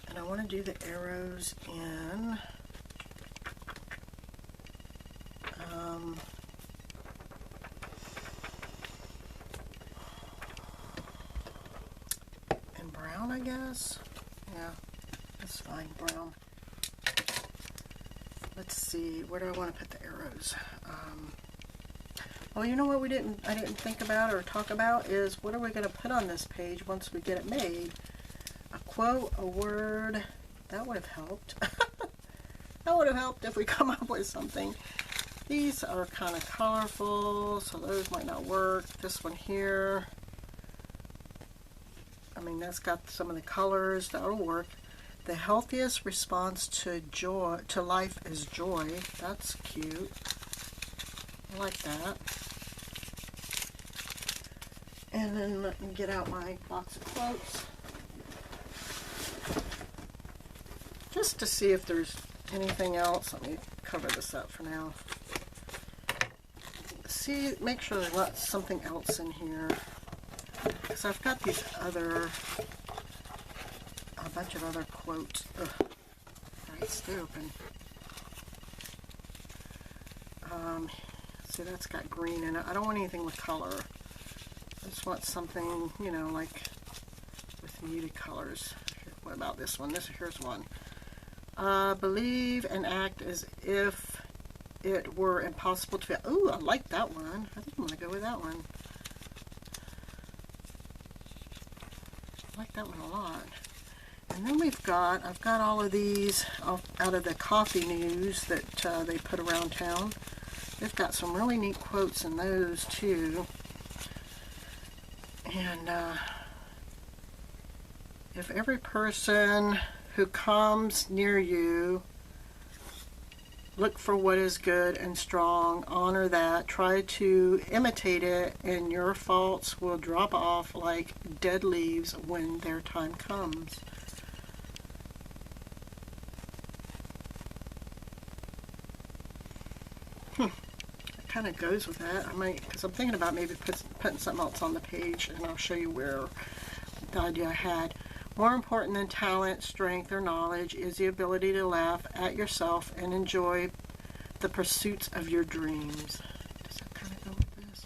And I want to do the arrows in brown, I guess. Yeah, that's fine, brown. Let's see, where do I want to put the arrows? Well, you know what I didn't think about or talk about is what are we going to put on this page once we get it made? A quote, a word, that would have helped. That would have helped if we come up with something. These are kind of colorful, so those might not work. This one here, I mean, that's got some of the colors, that'll work. The healthiest response to life is joy. That's cute. I like that. And then let me get out my box of quotes. Just to see if there's anything else. Let me cover this up for now. See, make sure there's not something else in here. Because I've got these a bunch of other quotes. Ugh. Right, stay open. See, that's got green in it. I don't want anything with color. I just want something, you know, like with muted colors. What about this one? Here's one. Believe and act as if it were impossible to fail. Ooh, I like that one. I think I'm going to go with that one. I like that one a lot. And then I've got all of these out of the coffee news that they put around town. They've got some really neat quotes in those too. And if every person who comes near you, look for what is good and strong, honor that, try to imitate it, and your faults will drop off like dead leaves when their time comes. Kind of goes with that. I might, because I'm thinking about maybe putting something else on the page, and I'll show you where the idea I had. More important than talent, strength, or knowledge is the ability to laugh at yourself and enjoy the pursuits of your dreams. Does that kind of go with this?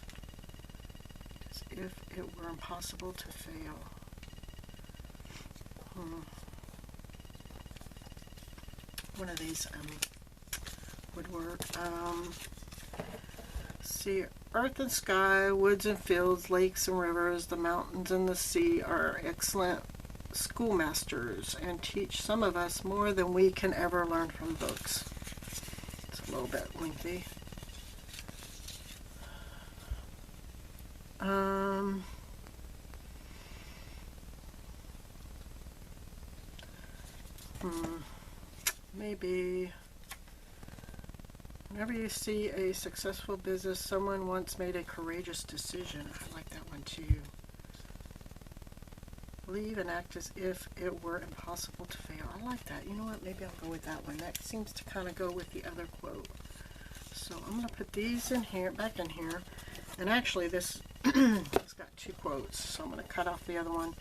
As if it were impossible to fail. One of these would work. See, earth and sky, woods and fields, lakes and rivers, the mountains and the sea are excellent schoolmasters and teach some of us more than we can ever learn from books. It's a little bit lengthy. Maybe whenever you see a successful business, someone once made a courageous decision. I like that one too. Believe and act as if it were impossible to fail. I like that. You know what? Maybe I'll go with that one. That seems to kind of go with the other quote. So I'm going to put these in here, back in here. And actually this, it's got 2 quotes, so I'm going to cut off the other one.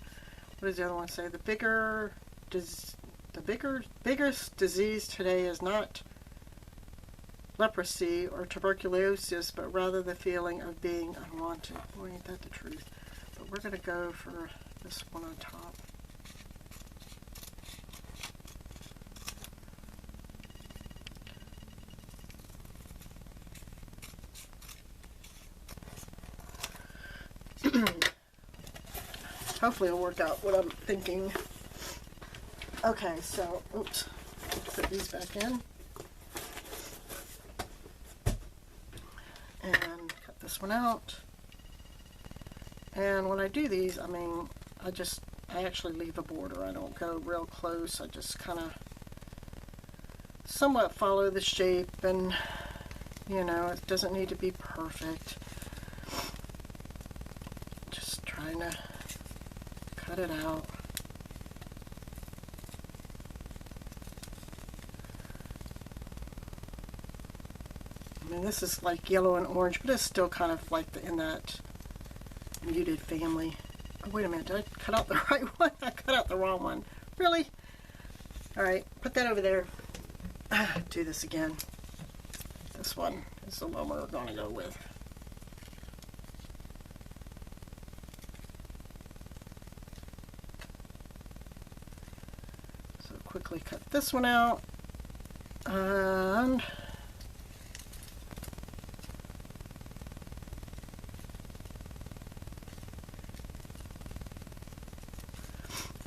What does the other one say? The biggest disease today is not leprosy or tuberculosis, but rather the feeling of being unwanted. Boy, ain't that the truth. But we're going to go for this one on top. Hopefully it'll work out what I'm thinking. Okay, so, oops, put these back in. And cut this one out. And when I do these, I mean, I actually leave a border. I don't go real close. I just kind of somewhat follow the shape, and, you know, it doesn't need to be perfect. Just trying to cut it out. I mean, this is like yellow and orange, but it's still kind of like in that muted family. Oh, wait a minute, did I cut out the right one? I cut out the wrong one. Really? Alright, put that over there. Do this again. This one is the one we're going to go with. So quickly cut this one out. And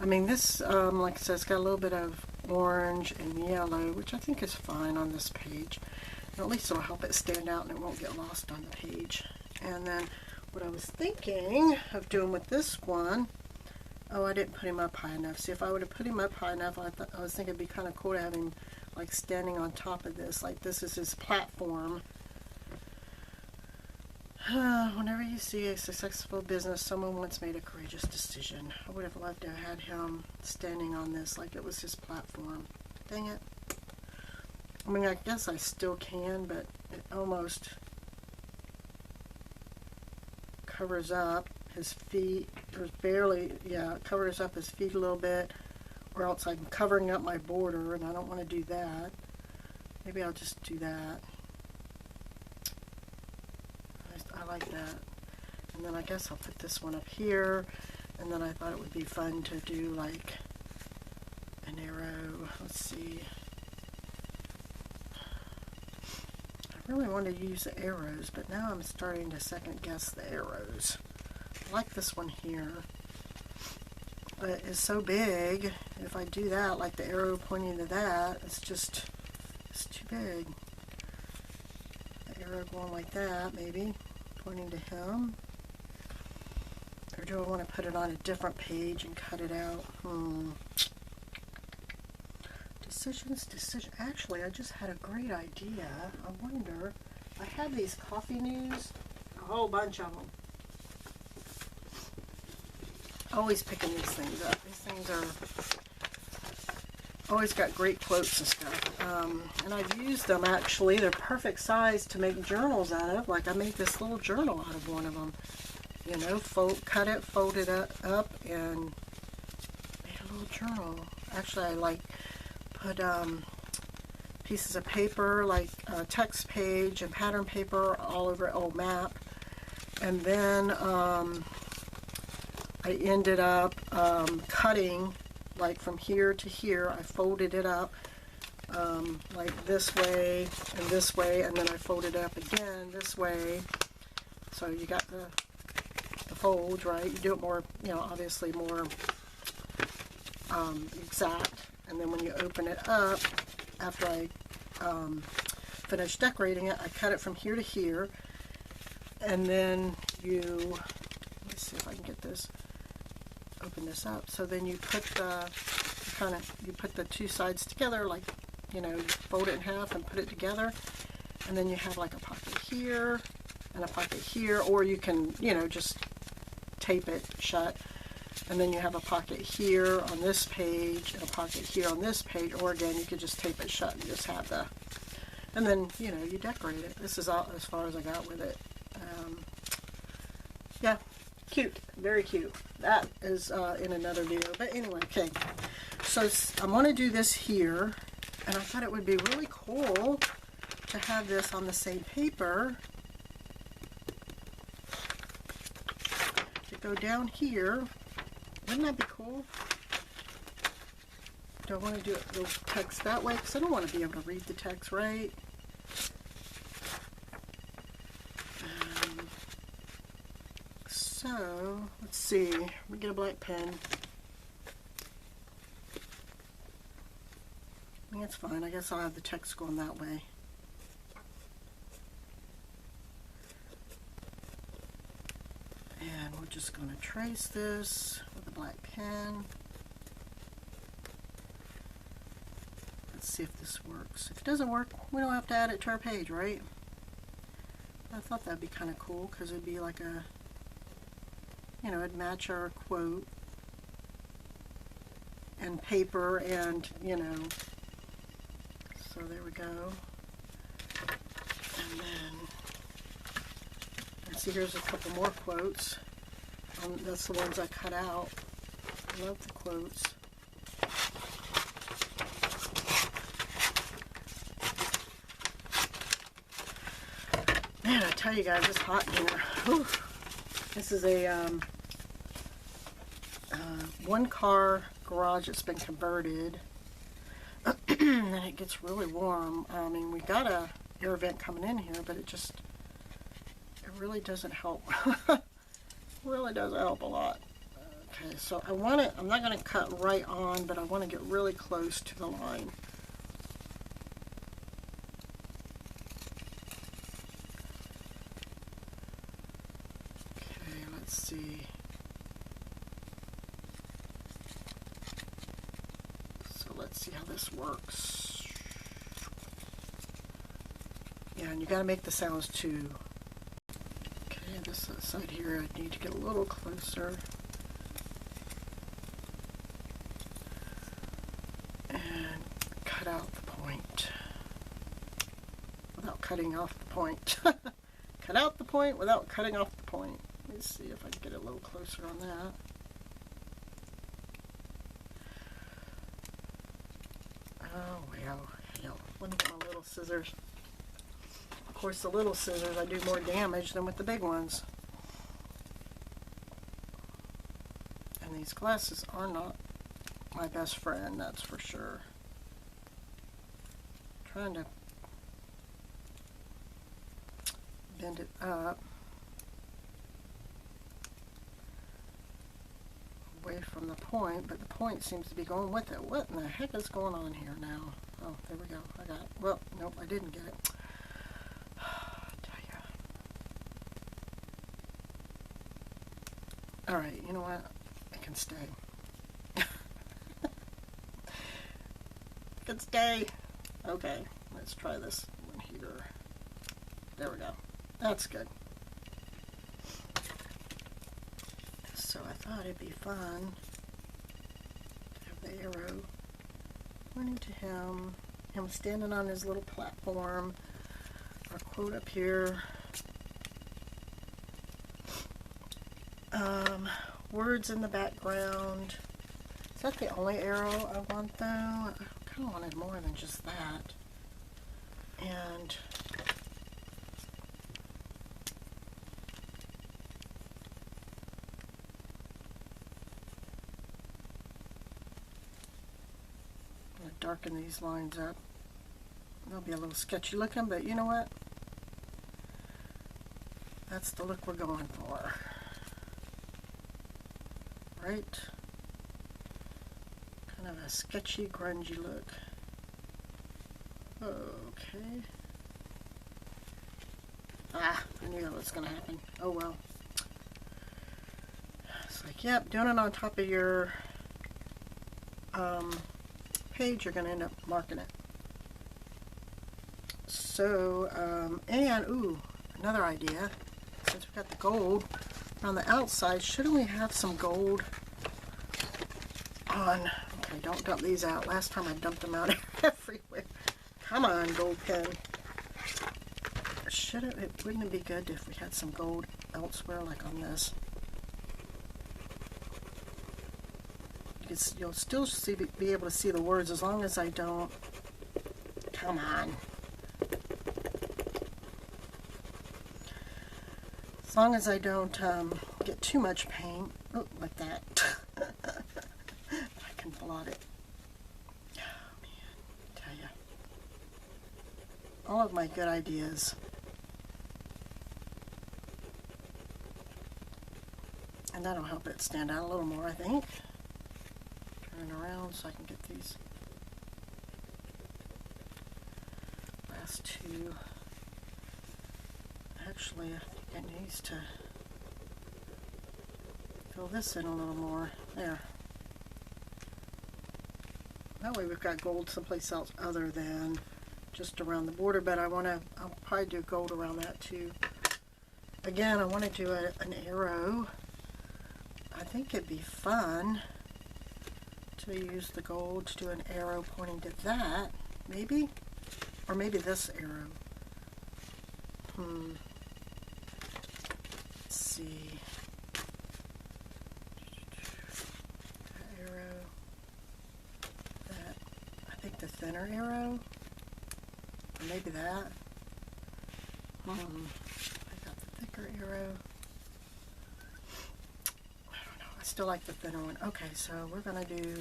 I mean, this, like I said, it's got a little bit of orange and yellow, which I think is fine on this page. And at least it'll help it stand out and it won't get lost on the page. And then what I was thinking of doing with this one, oh, I didn't put him up high enough. See, if I would have put him up high enough, I was thinking it'd be kind of cool to have him like standing on top of this. Like this is his platform. Whenever you see a successful business, someone once made a courageous decision. I would have loved to have had him standing on this like it was his platform. Dang it. I mean, I guess I still can, but it almost covers up his feet. There's barely, yeah, it covers up his feet a little bit, or else I'm covering up my border, and I don't want to do that. Maybe I'll just do that. I like that. And then I guess I'll put this one up here, and then I thought it would be fun to do like an arrow. Let's see. I really want to use the arrows, but now I'm starting to second guess the arrows. I like this one here, but it's so big. If I do that, like the arrow pointing to that, it's too big. The arrow going like that, maybe pointing to him. Or do I want to put it on a different page and cut it out? Decisions. Actually, I just had a great idea. I wonder, I had these coffee news, a whole bunch of them. Always picking these things up. These things are always got great quotes and stuff. And I've used them actually. They're perfect size to make journals out of. Like I made this little journal out of one of them. You know, cut it, fold it up, and made a little journal. Actually, I like put pieces of paper, like a text page and pattern paper all over an old map. And then I ended up cutting like from here to here. I folded it up like this way, and then I folded it up again this way. So you got the fold, right? You do it more, you know, obviously more exact. And then when you open it up, after I finish decorating it, I cut it from here to here. And then you, let me see if I can get this, open this up. So then you put you put the two sides together, like, you know, you fold it in half and put it together. And then you have like a pocket here and a pocket here, or you can, you know, just tape it shut. And then you have a pocket here on this page and a pocket here on this page, or again, you could just tape it shut and just have and then, you know, you decorate it. This is all as far as I got with it. Cute, very cute. That is in another video. But anyway, okay. So I'm going to do this here. And I thought it would be really cool to have this on the same paper. To go down here. Wouldn't that be cool? Do I want to do it little text that way? Because I don't want to be able to read the text right. So, let's see. We get a black pen. I think it's fine. I guess I'll have the text going that way. And we're just going to trace this with a black pen. Let's see if this works. If it doesn't work, we don't have to add it to our page, right? I thought that'd be kind of cool because it'd be like a, you know, it'd match our quote and paper and, you know. So there we go. And then, let's see, here's a couple more quotes. That's the ones I cut out. I love the quotes. Man, I tell you guys, it's hot in here. Whew. This is a one-car garage that's been converted. And it gets really warm. I mean, we got a air vent coming in here, but it really doesn't help. Really doesn't help a lot. Okay, so I'm not going to cut right on, but I want to get really close to the line. Okay, let's see. So let's see how this works. Yeah, and you got to make the sounds too. Okay, this side here, I need to get a little closer. And cut out the point. Without cutting off the point. Cut out the point without cutting off the point. Let me see if I can get a little closer on that. Oh, well, hell. Let me get my little scissors. Of course, the little scissors, I do more damage than with the big ones. And these glasses are not my best friend, that's for sure. Trying to bend it up away from the point, but the point seems to be going with it. What in the heck is going on here now? Oh, there we go. I got it. Well, nope, I didn't get it. Alright, you know what? It can stay. It can stay. Okay, let's try this one here. There we go. That's good. So I thought it'd be fun to have the arrow pointing to him standing on his little platform, our quote up here. Words in the background. Is that the only arrow I want though? I kind of wanted more than just that. And I'm going to darken these lines up. They'll be a little sketchy looking, but you know what? That's the look we're going for. Right? Kind of a sketchy, grungy look. Okay. Ah, I knew that was going to happen. Oh well. It's like, yep, doing it on top of your page, you're going to end up marking it. So, and, ooh, another idea. Since we've got the gold on the outside, shouldn't we have some gold on? Okay, don't dump these out. Last time I dumped them out everywhere. Come on, gold pen. Wouldn't it be good if we had some gold elsewhere, like on this? you'll still be able to see the words as long as I don't, come on. As long as I don't get too much paint, oh, like that. I can blot it. Oh man, I tell ya. All of my good ideas. And that'll help it stand out a little more, I think. Turn it around so I can get these last two. Actually, I think it needs to fill this in a little more. There. That way we've got gold someplace else other than just around the border, but I'll probably do gold around that too. Again, I want to do an arrow. I think it'd be fun to use the gold to do an arrow pointing to that, maybe? Or maybe this arrow. Let's see. That arrow. That. I think the thinner arrow. Or maybe that. I got the thicker arrow. Still like the thinner one. Okay, so we're going to do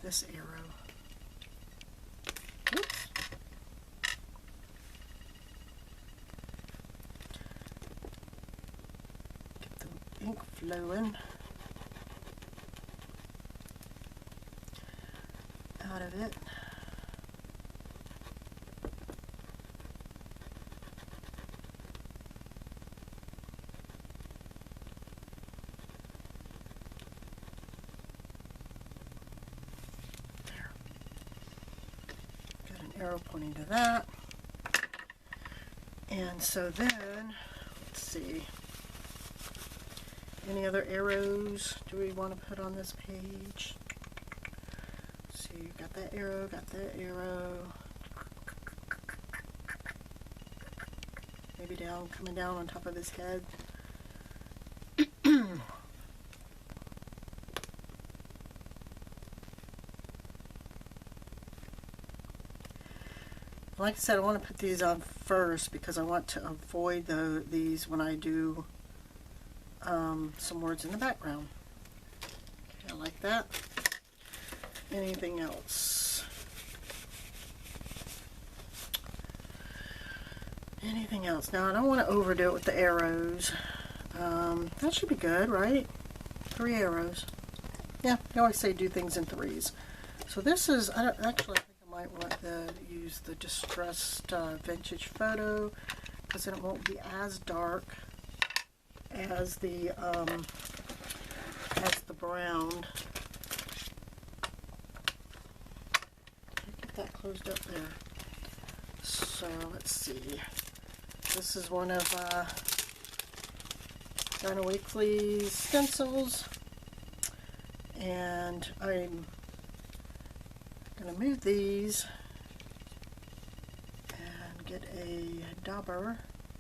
this arrow. Oops. Get the ink flowing out of it. Arrow pointing to that. And so then, let's see, any other arrows do we want to put on this page? Let's see, got that arrow, maybe down, coming down on top of his head. Like I said, I want to put these on first because I want to avoid these when I do some words in the background. Okay, I like that. Anything else? Anything else? Now, I don't want to overdo it with the arrows. That should be good, right? 3 arrows. Yeah, I always say do things in 3s. So this is, I think I might want to use the Distressed Vintage Photo because then it won't be as dark as the brown. Get that closed up there. So let's see. This is one of Donna Wakley's stencils, and I'm going to move these and get a dauber.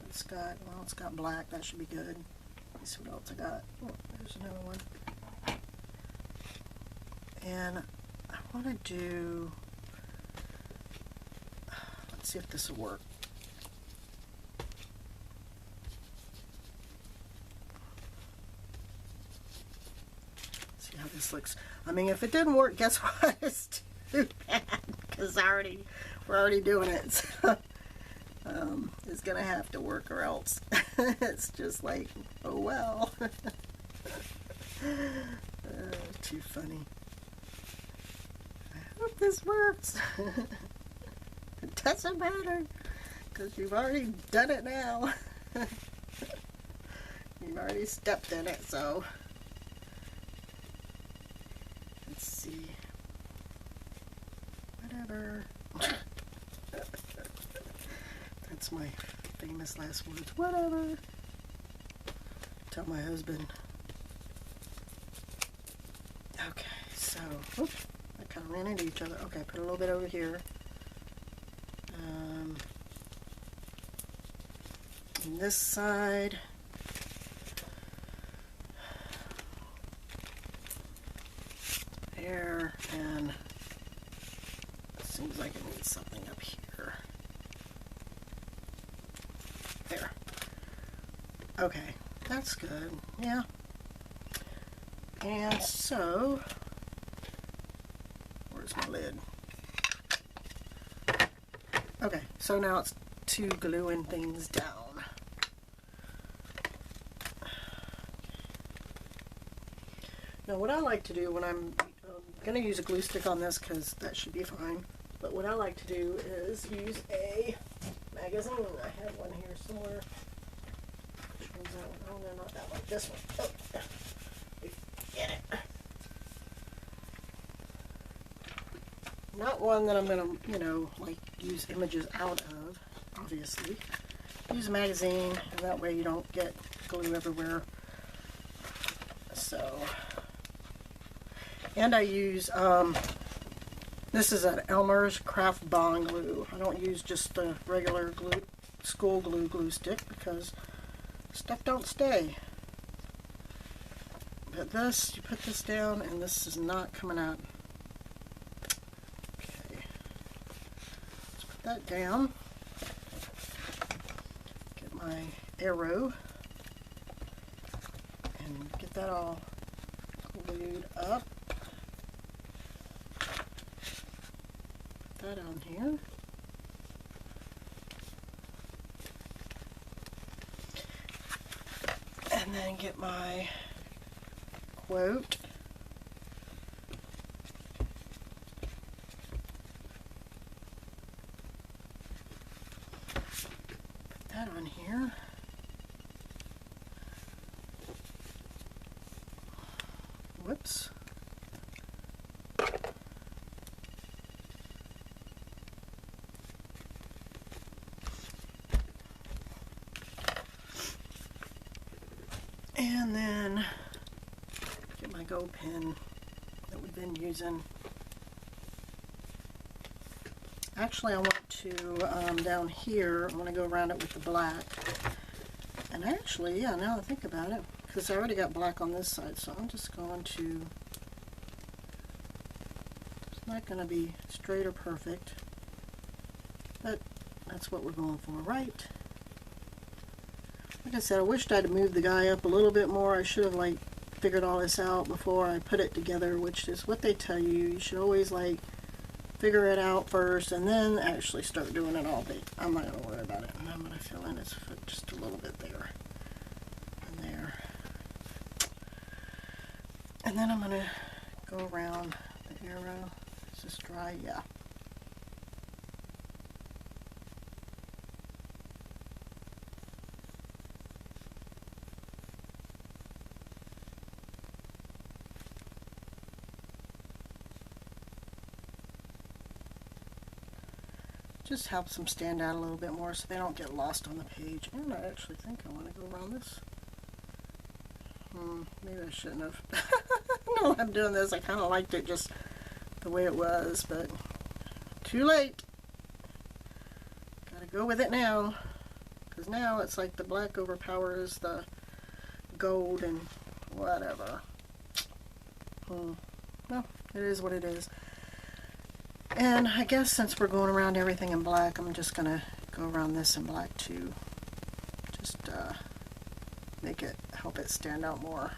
It's got black. That should be good. Let's see what else I got. Oh, there's another one. And I want to do, let's see if this will work. See how this looks. I mean, if it didn't work, guess what? It's too bad because we're already doing it. So, it's gonna have to work or else. It's just like, oh well. Too funny. I hope this works. It doesn't matter because you've already done it now. You've already stepped in it, so let's see. Whatever. That's my famous last words. Whatever. Tell my husband. Okay, so oops, I kind of ran into each other. Okay, put a little bit over here. On this side. Seems like it needs something up here. There. Okay, that's good. Yeah. And so, where's my lid? Okay, so now it's to gluing things down. Now what I like to do when I'm going to use a glue stick on this because that should be fine, but what I like to do is use a magazine. I have one here somewhere. Which one's that one? Oh no, not that one. This one. Oh, get it. Not one that I'm going to, you know, like use images out of, obviously. Use a magazine, and that way you don't get glue everywhere. So, and I use, this is an Elmer's Craft Bond glue. I don't use just the regular glue, school glue stick, because stuff don't stay. But this, you put this down, and this is not coming out. Okay, let's put that down. Get my arrow, and get that all glued up. Put that on here. And then get my quote. Put that on here. Whoops. And then get my gold pen that we've been using. Actually, I want to, down here, I want to go around it with the black. And actually, yeah, now I think about it, because I already got black on this side, so I'm just going to, it's not going to be straight or perfect, but that's what we're going for, right? Like I said, I wished I'd moved the guy up a little bit more. I should have, like, figured all this out before I put it together, which is what they tell you. You should always, like, figure it out first and then actually start doing it all. But I'm not going to worry about it. And I'm going to fill in his foot just a little bit there and there. And then I'm going to go around the arrow. Is this dry? Yeah. Just helps them stand out a little bit more so they don't get lost on the page. And I actually think I want to go around this. Maybe I shouldn't have. No, I'm doing this. I kind of liked it just the way it was, but too late. Gotta go with it now. Because now it's like the black overpowers the gold and whatever. Well, it is what it is. And I guess since we're going around everything in black, I'm just going to go around this in black too. Just make it, help it stand out more.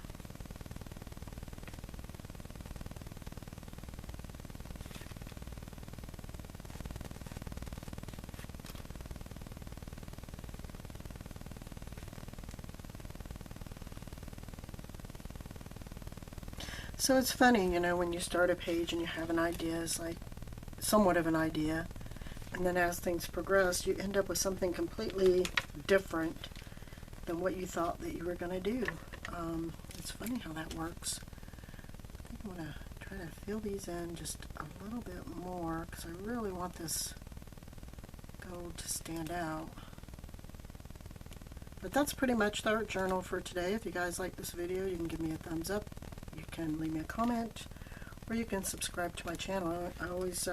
So it's funny, you know, when you start a page and you have an idea, it's like somewhat of an idea, and then as things progress you end up with something completely different than what you thought that you were going to do. It's funny how that works. I think I'm going to try to fill these in just a little bit more because I really want this gold to stand out. But that's pretty much the art journal for today. If you guys like this video, you can give me a thumbs up, you can leave me a comment, or you can subscribe to my channel. I always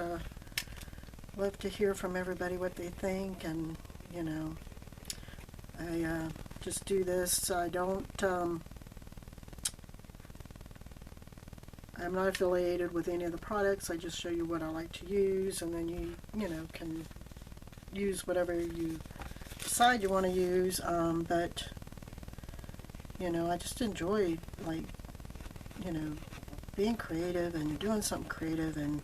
love to hear from everybody what they think, and you know, I just do this. I don't I'm not affiliated with any of the products. I just show you what I like to use, and then you know, can use whatever you decide you want to use. But you know, I just enjoy, like, you know, being creative and doing something creative, and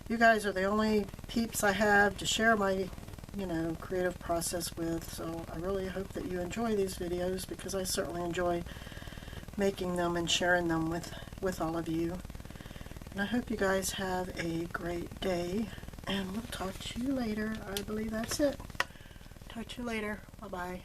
you guys are the only peeps I have to share my, you know, creative process with. So I really hope that you enjoy these videos, because I certainly enjoy making them and sharing them with all of you. And I hope you guys have a great day, and we'll talk to you later. I believe that's it. Talk to you later. Bye-bye.